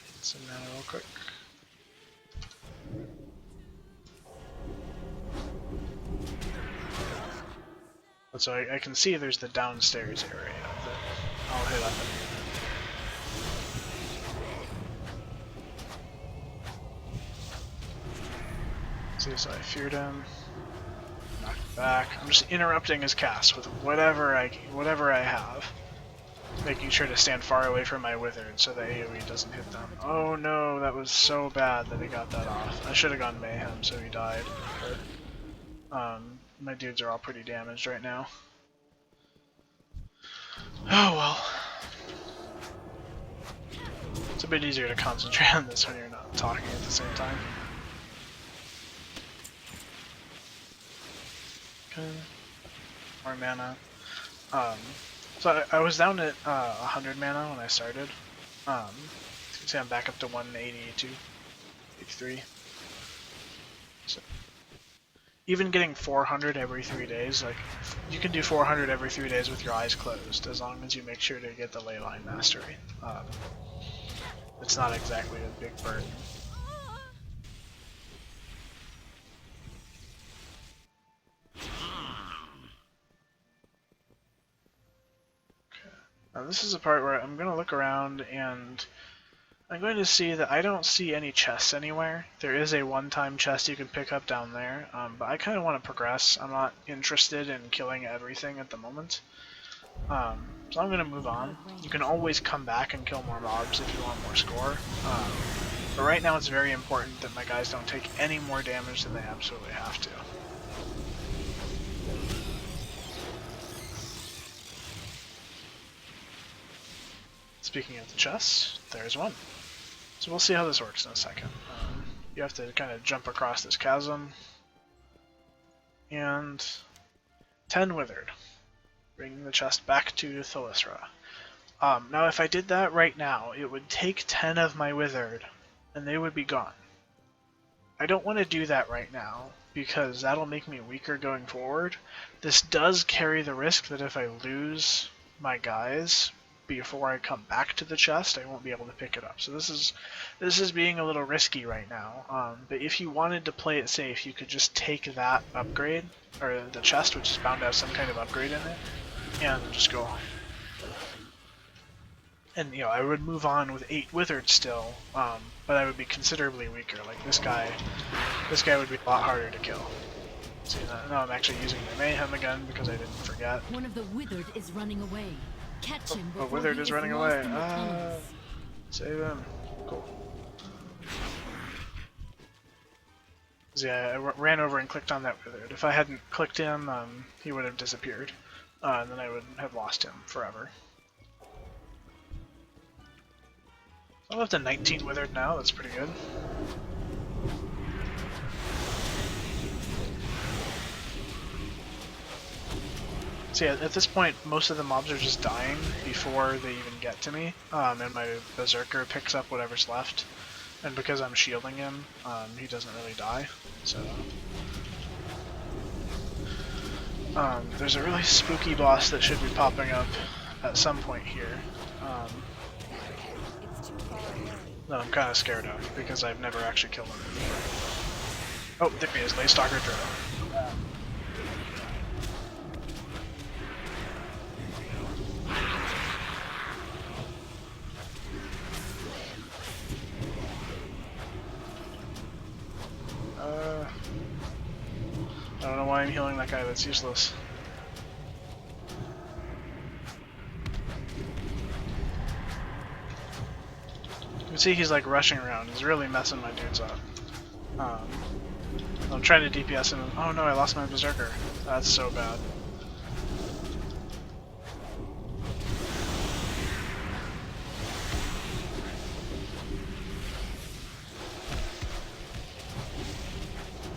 [SPEAKER 1] Get some mana real quick. So I can see there's the downstairs area that I'll hit up. See, so I feared him, knocked him back. I'm just interrupting his cast with whatever I have, making sure to stand far away from my wizard so the AoE doesn't hit them. Oh no, that was so bad that he got that off. I should have gone mayhem so he died. But, my dudes are all pretty damaged right now. Oh well. It's a bit easier to concentrate on this when you're not talking at the same time. Okay. More mana. So I was down at 100 mana when I started. You can see I'm back up to 182, 83. So even getting 400 every 3 days, like you can do 400 every 3 days with your eyes closed, as long as you make sure to get the ley line mastery. It's not exactly a big burden. Now this is a part where I'm going to look around and I'm going to see that I don't see any chests anywhere. There is a one-time chest you can pick up down there, but I kind of want to progress. I'm not interested in killing everything at the moment. So I'm going to move on. You can always come back and kill more mobs if you want more score. But right now it's very important that my guys don't take any more damage than they absolutely have to. Speaking of the chests, there's one. So we'll see how this works in a second. You have to kind of jump across this chasm. And 10 withered. Bringing the chest back to Thalithra. Now if I did that right now, it would take 10 of my withered, and they would be gone. I don't want to do that right now, because that'll make me weaker going forward. This does carry the risk that if I lose my guys before I come back to the chest, I won't be able to pick it up. So this is being a little risky right now. But if you wanted to play it safe, you could just take that upgrade, or the chest, which is bound to have some kind of upgrade in it, and just go on. And I would move on with 8 withered still, but I would be considerably weaker. Like this guy would be a lot harder to kill. See, now I'm actually using the mayhem again because I didn't forget.
[SPEAKER 2] One of the withered is running away. Catch him before
[SPEAKER 1] Withered
[SPEAKER 2] he
[SPEAKER 1] is
[SPEAKER 2] is
[SPEAKER 1] running
[SPEAKER 2] lost
[SPEAKER 1] away.
[SPEAKER 2] in the tunnels.
[SPEAKER 1] Save him. Cool. Yeah, I ran over and clicked on that withered. If I hadn't clicked him, he would have disappeared, and then I would have lost him forever. I'm up to 19 withered now. That's pretty good. So yeah, at this point, most of the mobs are just dying before they even get to me, and my berserker picks up whatever's left. And because I'm shielding him, he doesn't really die. So there's a really spooky boss that should be popping up at some point here. That I'm kind of scared of because I've never actually killed him before. Oh, there he is, Laystalker Drow. I don't know why I'm healing that guy, that's useless. You can see he's like rushing around, he's really messing my dudes up. I'm trying to DPS him. Oh no, I lost my berserker. That's so bad.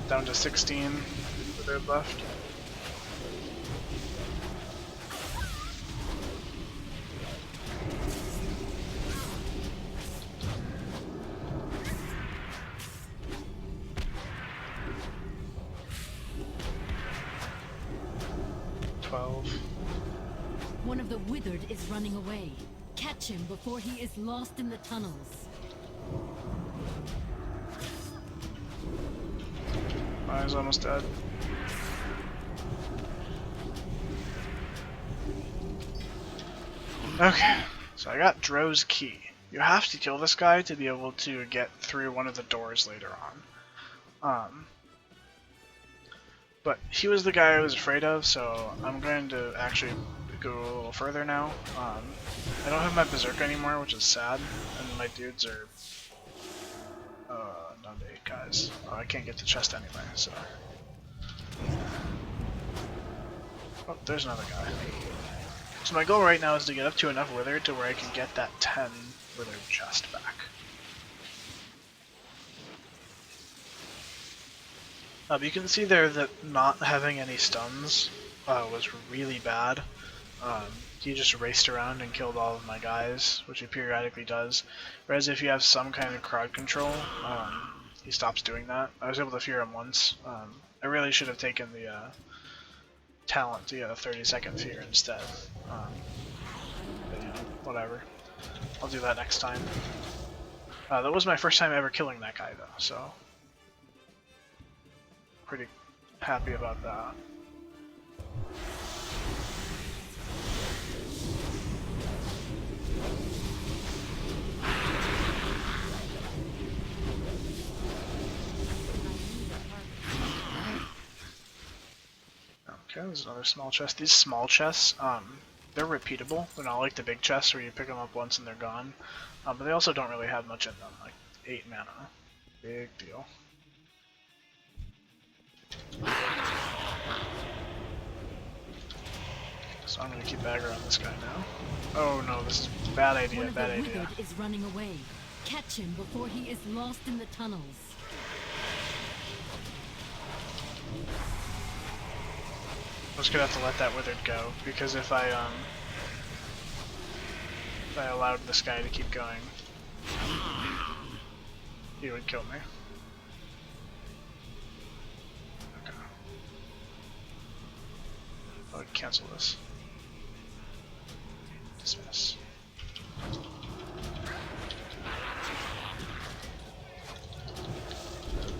[SPEAKER 1] Down to 16 withered left. 12.
[SPEAKER 2] One of the withered is running away. Catch him before he is lost in the tunnels.
[SPEAKER 1] Oh, he's almost dead. Okay, so I got Dro's key. You have to kill this guy to be able to get through one of the doors later on. But he was the guy I was afraid of, so I'm going to actually go a little further now. I don't have my Berserk anymore, which is sad, and my dudes are down to 8 guys. Oh, I can't get the chest anyway, so... Oh, there's another guy. So my goal right now is to get up to enough Withered to where I can get that 10 Withered chest back. You can see there that not having any stuns was really bad. He just raced around and killed all of my guys, which he periodically does. Whereas if you have some kind of crowd control, he stops doing that. I was able to fear him once. I really should have taken the talent to get a 30-second fear instead. But, you know, whatever. I'll do that next time. That was my first time ever killing that guy though, so pretty happy about that. Okay, there's another small chest. These small chests, they're repeatable. They're not like the big chests where you pick them up once and they're gone. But they also don't really have much in them, like 8 mana. Big deal. So I'm gonna keep aggro on this guy now. Oh no, this is a bad idea, bad idea.
[SPEAKER 2] One of the withered is running away. Catch him before he is lost in the tunnels.
[SPEAKER 1] I'm just gonna have to let that withered go, because if I allowed this guy to keep going, he would kill me. Okay. I would cancel this. Dismiss.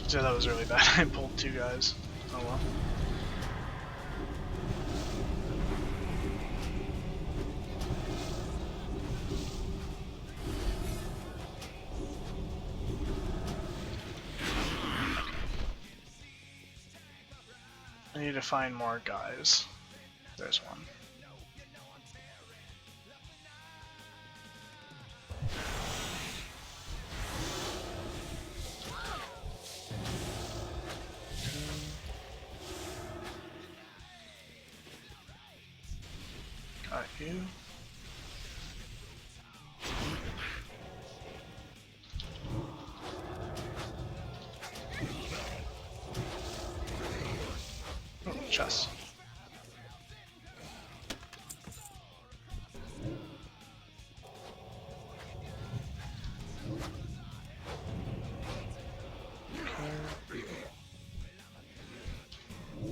[SPEAKER 1] So that was really bad. I pulled 2 guys. Oh well. I need to find more guys. There's one. Got you. Oh, chest.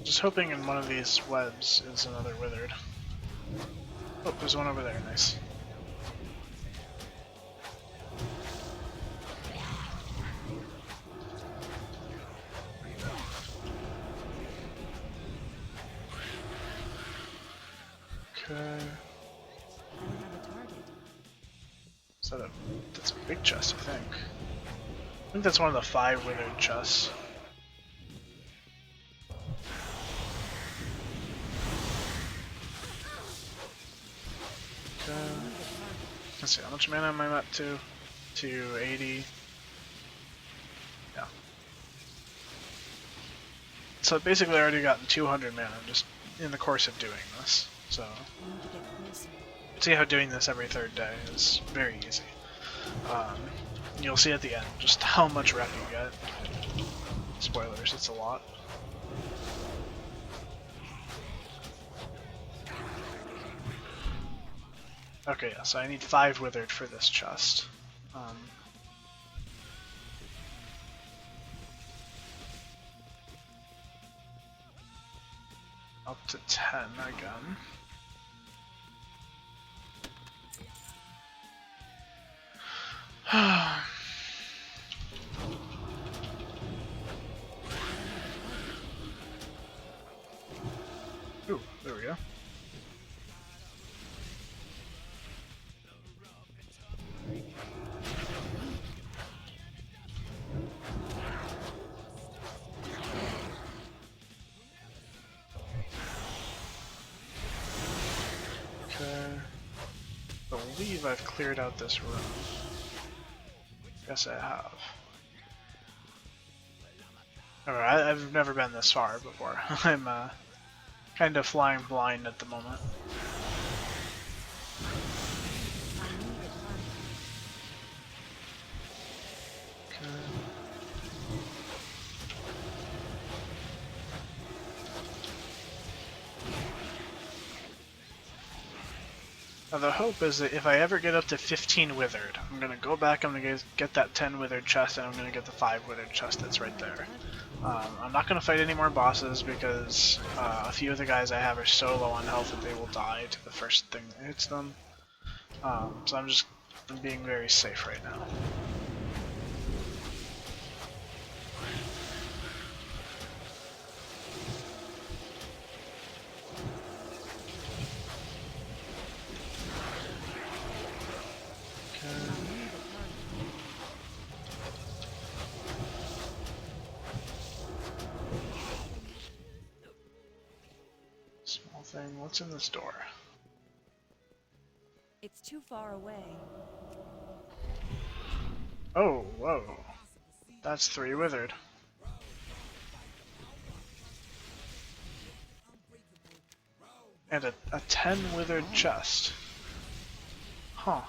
[SPEAKER 1] Just hoping in one of these webs is another withered. Oh, there's one over there, nice. Okay. Is that that's a big chest, I think. I think that's one of the 5 withered chests. Let's see, how much mana am I up to? 280. Yeah. So basically I already gotten 200 mana just in the course of doing this. So see how doing this every 3rd day is very easy. You'll see at the end just how much rep you get. Spoilers, it's a lot. Okay, yeah, so I need 5 withered for this chest. Up to 10 again. Ooh, there we go. Okay. I believe I've cleared out this room. Guess I have. Alright, I've never been this far before. I'm kind of flying blind at the moment. Okay. Now the hope is that if I ever get up to 15 withered, I'm gonna go back, I'm gonna get that 10 withered chest, and I'm gonna get the 5 withered chest that's right there. I'm not gonna fight any more bosses because a few of the guys I have are so low on health that they will die to the first thing that hits them. So I'm being very safe right now. Small thing, what's in this door?
[SPEAKER 5] It's too far away.
[SPEAKER 1] Oh, whoa. That's 3 withered. And a 10 withered chest. Huh.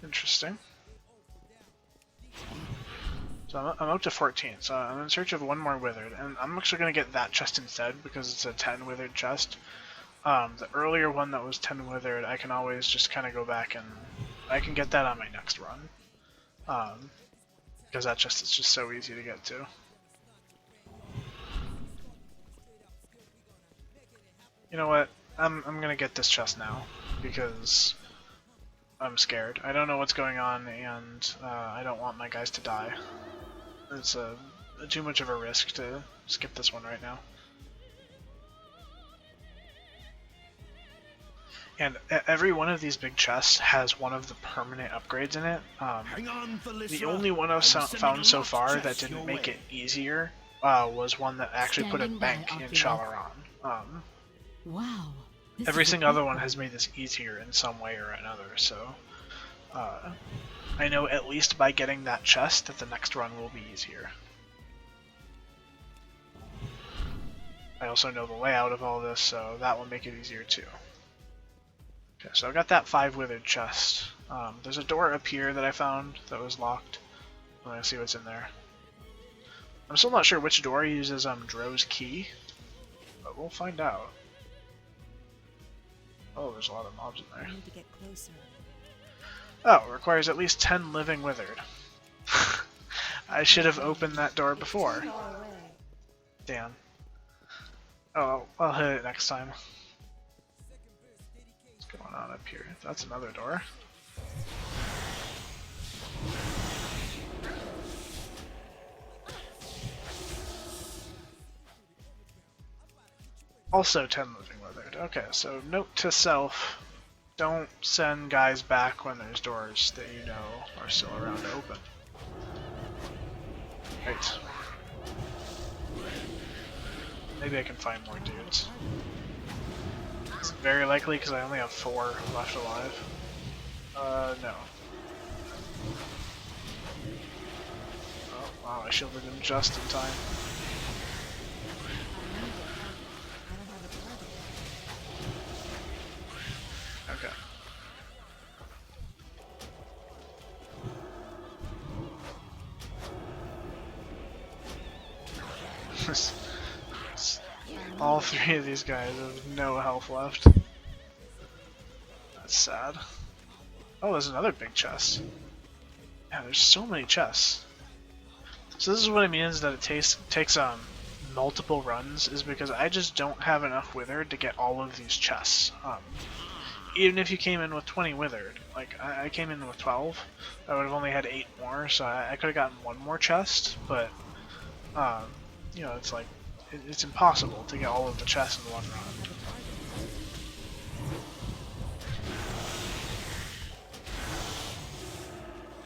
[SPEAKER 1] Interesting. So I'm up to 14, so I'm in search of one more withered, and I'm actually going to get that chest instead because it's a 10 withered chest. The earlier one that was 10 withered, I can always just kind of go back and I can get that on my next run. Because that chest is just so easy to get to. You know what? I'm going to get this chest now because I'm scared. I don't know what's going on, and I don't want my guys to die. It's too much of a risk to skip this one right now. And every one of these big chests has one of the permanent upgrades in it.
[SPEAKER 4] Hang on, Felissa.
[SPEAKER 1] The only one I've found so far that didn't make it easier was one that actually put a bank in Shalaran.
[SPEAKER 2] Wow.
[SPEAKER 1] Every single other one has made this easier in some way or another, so I know at least by getting that chest that the next run will be easier. I also know the layout of all this, so that will make it easier too. Okay, so I've got that 5 withered chest. There's a door up here that I found that was locked. I'm gonna see what's in there. I'm still not sure which door uses Dro's key, but we'll find out. Oh, there's a lot of mobs in there.
[SPEAKER 5] I need to get closer.
[SPEAKER 1] Oh, it requires at least 10 living withered. I should have opened that door before.
[SPEAKER 5] Too far away.
[SPEAKER 1] Damn. Oh, I'll hit it next time. What's going on up here? That's another door. Also 10 living withered. Okay, so note to self. Don't send guys back when there's doors that you know are still around to open. Right. Maybe I can find more dudes. It's very likely because I only have 4 left alive. No. Oh, wow, I shielded him just in time. Okay. All 3 of these guys have no health left. That's sad. Oh, there's another big chest. Yeah, there's so many chests. So this is what it means that it takes multiple runs, is because I just don't have enough withered to get all of these chests. Even if you came in with 20 withered, like I came in with 12, I would have only had 8 more, so I could have gotten one more chest, but you know, it's like it's impossible to get all of the chests in one run.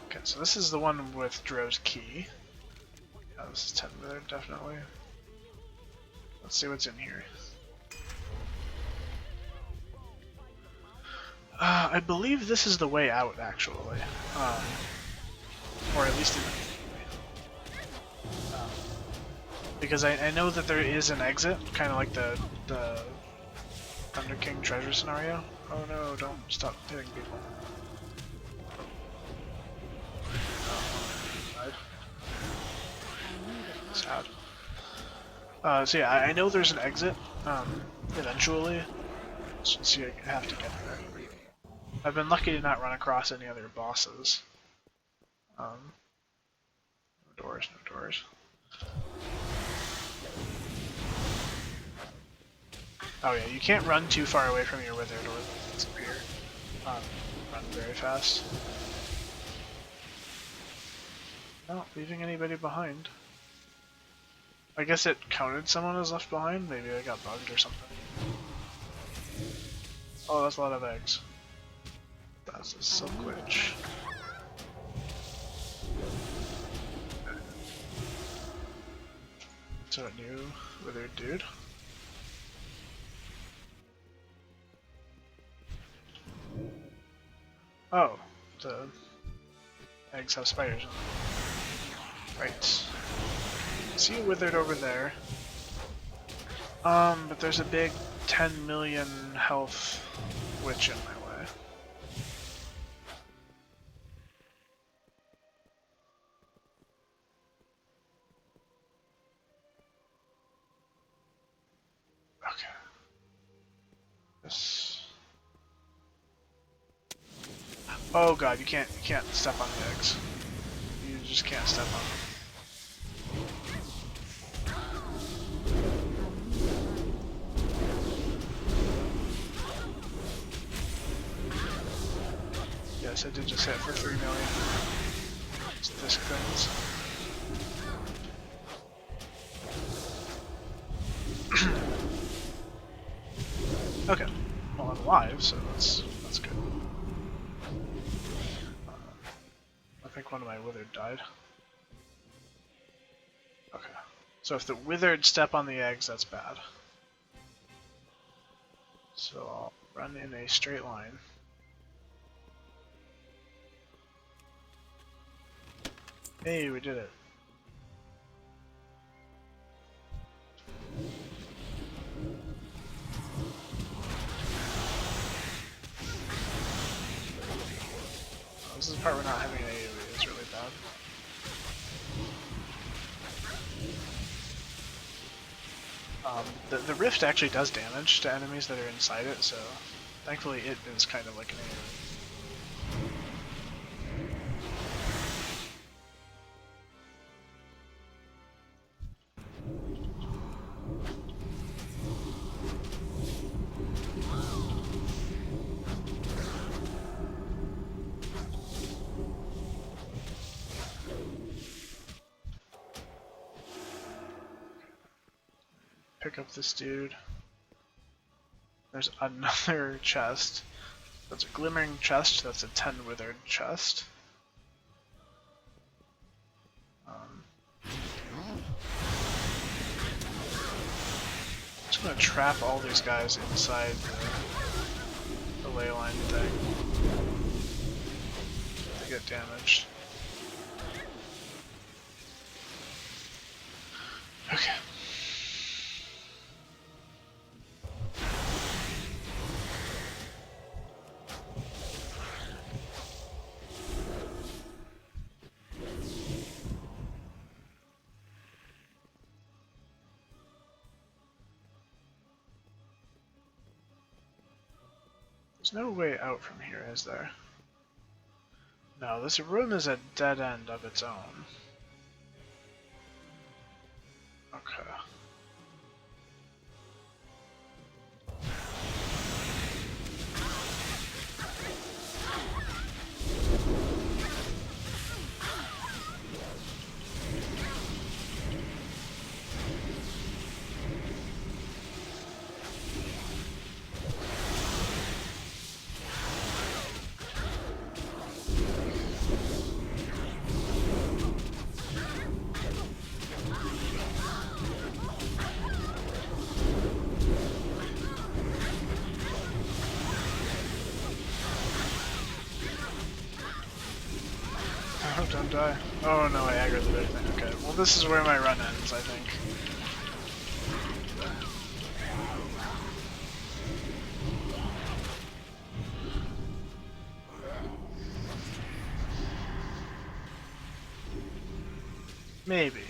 [SPEAKER 1] Okay, so this is the one with Dro's key. Yeah, this is 10 withered, definitely. Let's see what's in here. I believe this is the way out, actually. Or at least in because I know that there is an exit, kind of like the Thunder King treasure scenario. Oh no, don't stop hitting people. Sad. So yeah, I know there's an exit, eventually, so you have to get there. I've been lucky to not run across any other bosses. No doors, no doors. Oh yeah, you can't run too far away from your withered or they'll disappear. Run very fast. Not leaving anybody behind. I guess it counted someone as left behind, maybe I got bugged or something. Oh, that's a lot of eggs. That's a silk witch. So a new withered dude. Oh, the eggs have spiders in them. Right. See a withered over there. But there's a big 10 million health witch in my way. Okay. This. Oh god, you can't step on the eggs. You just can't step on them. Yes, I did just hit for 3 million. It's disc things. Okay. Well, I'm alive, so that's good. I think one of my withered died. Okay. So if the withered step on the eggs, that's bad. So I'll run in a straight line. Hey, we did it. Oh, this is the part we're not having an AoE, it's really bad. The rift actually does damage to enemies that are inside it, so thankfully it is kind of like an AoE. Pick up this dude. There's another chest. That's a glimmering chest, that's a 10 withered chest. I'm just gonna trap all these guys inside the ley line thing to get damaged. Okay. There's no way out from here, is there? No, this room is a dead end of its own. die. Oh no, I aggroed the big thing. Okay, well this is where my run ends, I think. Maybe.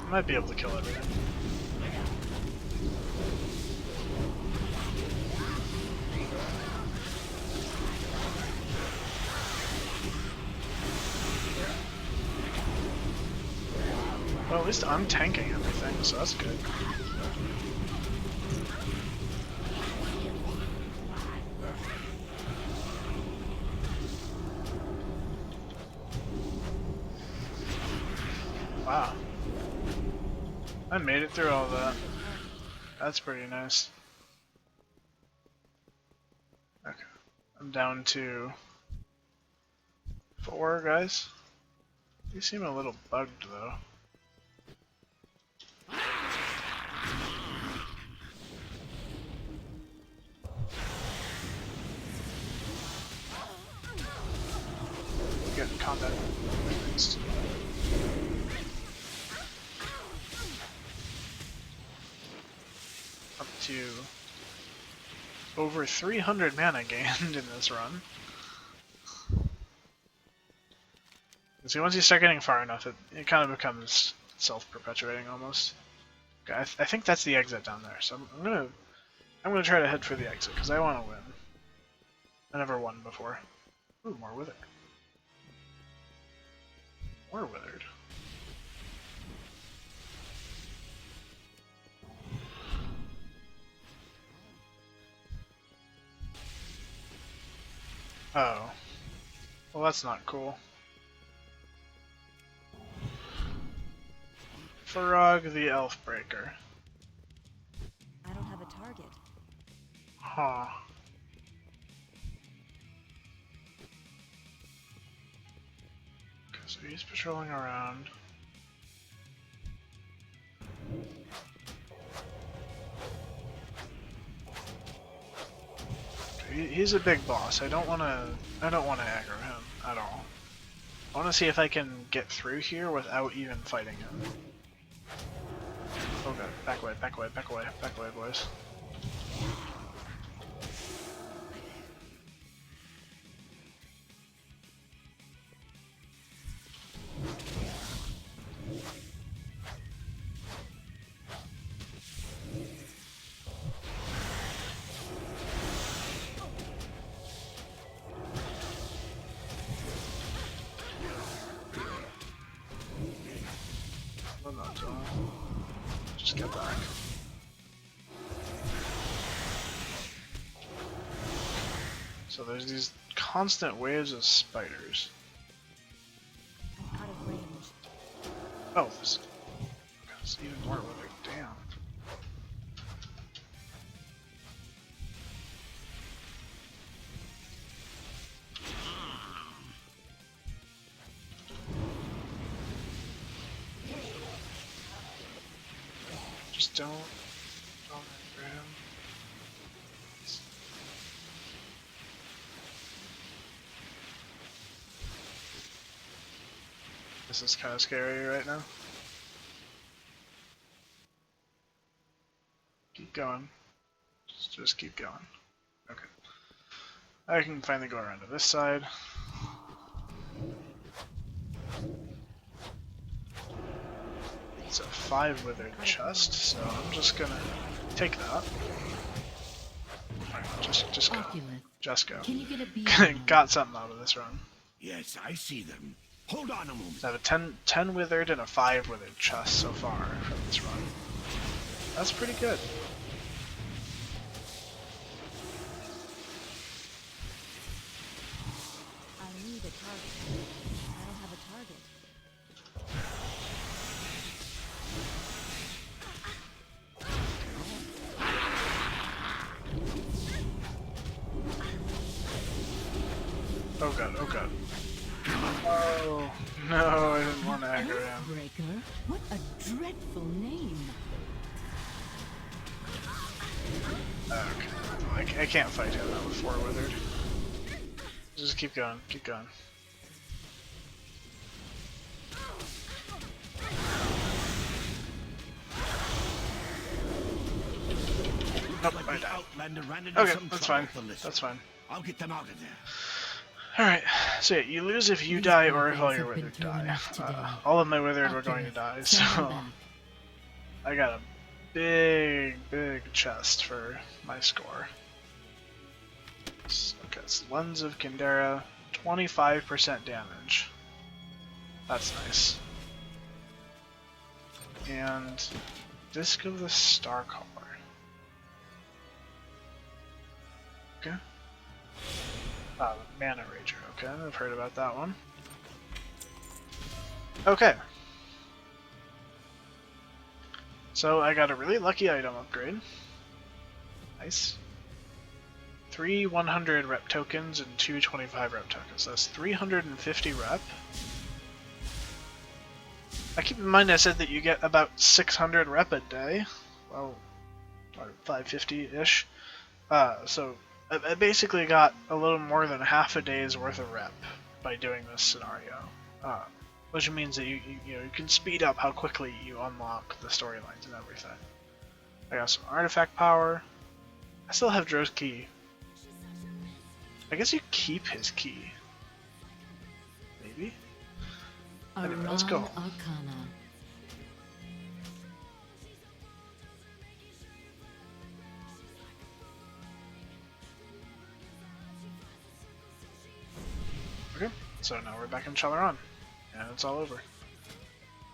[SPEAKER 1] Might be able to kill everything. Well, at least I'm tanking everything, so that's good. Wow. I made it through all that. That's pretty nice. Okay. I'm down to 4 guys. You seem a little bugged though. Get in combat. Up to over 300 mana gained in this run. See, once you start getting far enough, it kind of becomes self-perpetuating almost. Okay, I think that's the exit down there, so I'm gonna try to head for the exit because I want to win. I never won before. Ooh, more withered. More withered. Oh. Well, that's not cool. Farag the Elf Breaker.
[SPEAKER 5] I don't have a target.
[SPEAKER 1] Huh. Okay, so he's patrolling around. He's a big boss. I don't want to aggro him at all. I want to see if I can get through here without even fighting him. Oh god, back away, back away, back away, back away, boys. I'm not doing it. Just get back. So there's these constant waves of spiders.
[SPEAKER 5] I'm out of range.
[SPEAKER 1] Oh, this is even more withered. Damn. Just don't aggro him. This is kind of scary right now. Keep going. Just keep going. Okay. I can finally go around to this side. It's a 5 withered chest, so I'm just gonna take that. Alright, just go.
[SPEAKER 2] Oculus.
[SPEAKER 1] Just go.
[SPEAKER 2] Can you get a beat?
[SPEAKER 1] Got something out of this run.
[SPEAKER 4] Yes, I see them. Hold on a moment.
[SPEAKER 1] I have a 10 withered and a 5 withered chest so far from this run. That's pretty good.
[SPEAKER 5] I need a target. I don't have a target.
[SPEAKER 1] Oh god, oh god. Oh, no, I didn't want to aggro him.
[SPEAKER 2] Breaker, What a dreadful name.
[SPEAKER 1] Okay. I can't fight him now before Withered. Just keep going, keep going. Nope, I died. Okay, that's fine. That's fine.
[SPEAKER 4] I'll get them out of there.
[SPEAKER 1] Alright, so yeah, you lose if you
[SPEAKER 2] These
[SPEAKER 1] die
[SPEAKER 2] poor
[SPEAKER 1] or if all
[SPEAKER 2] things
[SPEAKER 1] your
[SPEAKER 2] have been
[SPEAKER 1] withered
[SPEAKER 2] through
[SPEAKER 1] die.
[SPEAKER 2] enough today.
[SPEAKER 1] All of my withered were going to
[SPEAKER 2] Optimus,
[SPEAKER 1] die,
[SPEAKER 2] send
[SPEAKER 1] so
[SPEAKER 2] them back.
[SPEAKER 1] I got a big chest for my score. Okay, it's Lens of Kindera, 25% damage. That's nice. And Disc of the Starcaller. Okay. Mana Rager. Okay, I've heard about that one. Okay. So I got a really lucky item upgrade. Nice. 3 100 rep tokens and 2 25 rep tokens. That's 350 rep. I keep in mind I said that you get about 600 rep a day. Well, or 550-ish. So I basically got a little more than half a day's worth of rep by doing this scenario. Which means that you can speed up how quickly you unlock the storylines and everything. I got some artifact power. I still have Dro's key. I guess you keep his key. Maybe? Anyway, let's go.
[SPEAKER 2] Arcana.
[SPEAKER 1] Okay, so now we're back in Chalaran. And it's all over.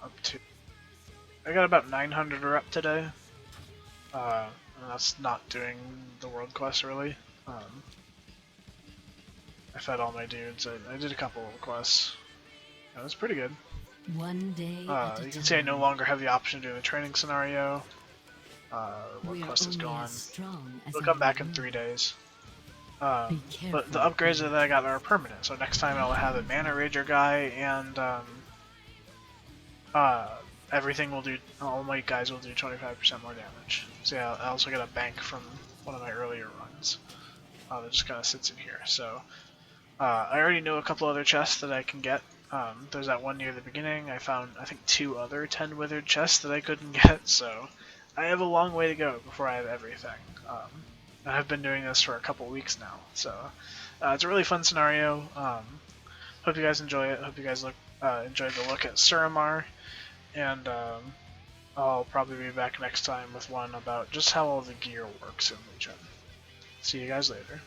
[SPEAKER 1] Up to... I got about 900 rep today. And that's not doing the world quest really. I fed all my dudes. I did a couple of quests. That was pretty good.
[SPEAKER 2] One day
[SPEAKER 1] You can see I no longer have the option of doing the training scenario. World quest is gone. It'll come back in 3 days. But the upgrades that I got are permanent, so next time I'll have a Mana Rager guy, and everything will do, all my guys will do 25% more damage. So yeah, I also got a bank from one of my earlier runs that just kind of sits in here. So I already know a couple other chests that I can get. There's that one near the beginning. I found, I think, 2 other 10 withered chests that I couldn't get, so I have a long way to go before I have everything. I've been doing this for a couple weeks now, so it's a really fun scenario. Hope you guys enjoy it. Hope you guys enjoyed the look at Suramar, and I'll probably be back next time with one about just how all the gear works in Legion. See you guys later.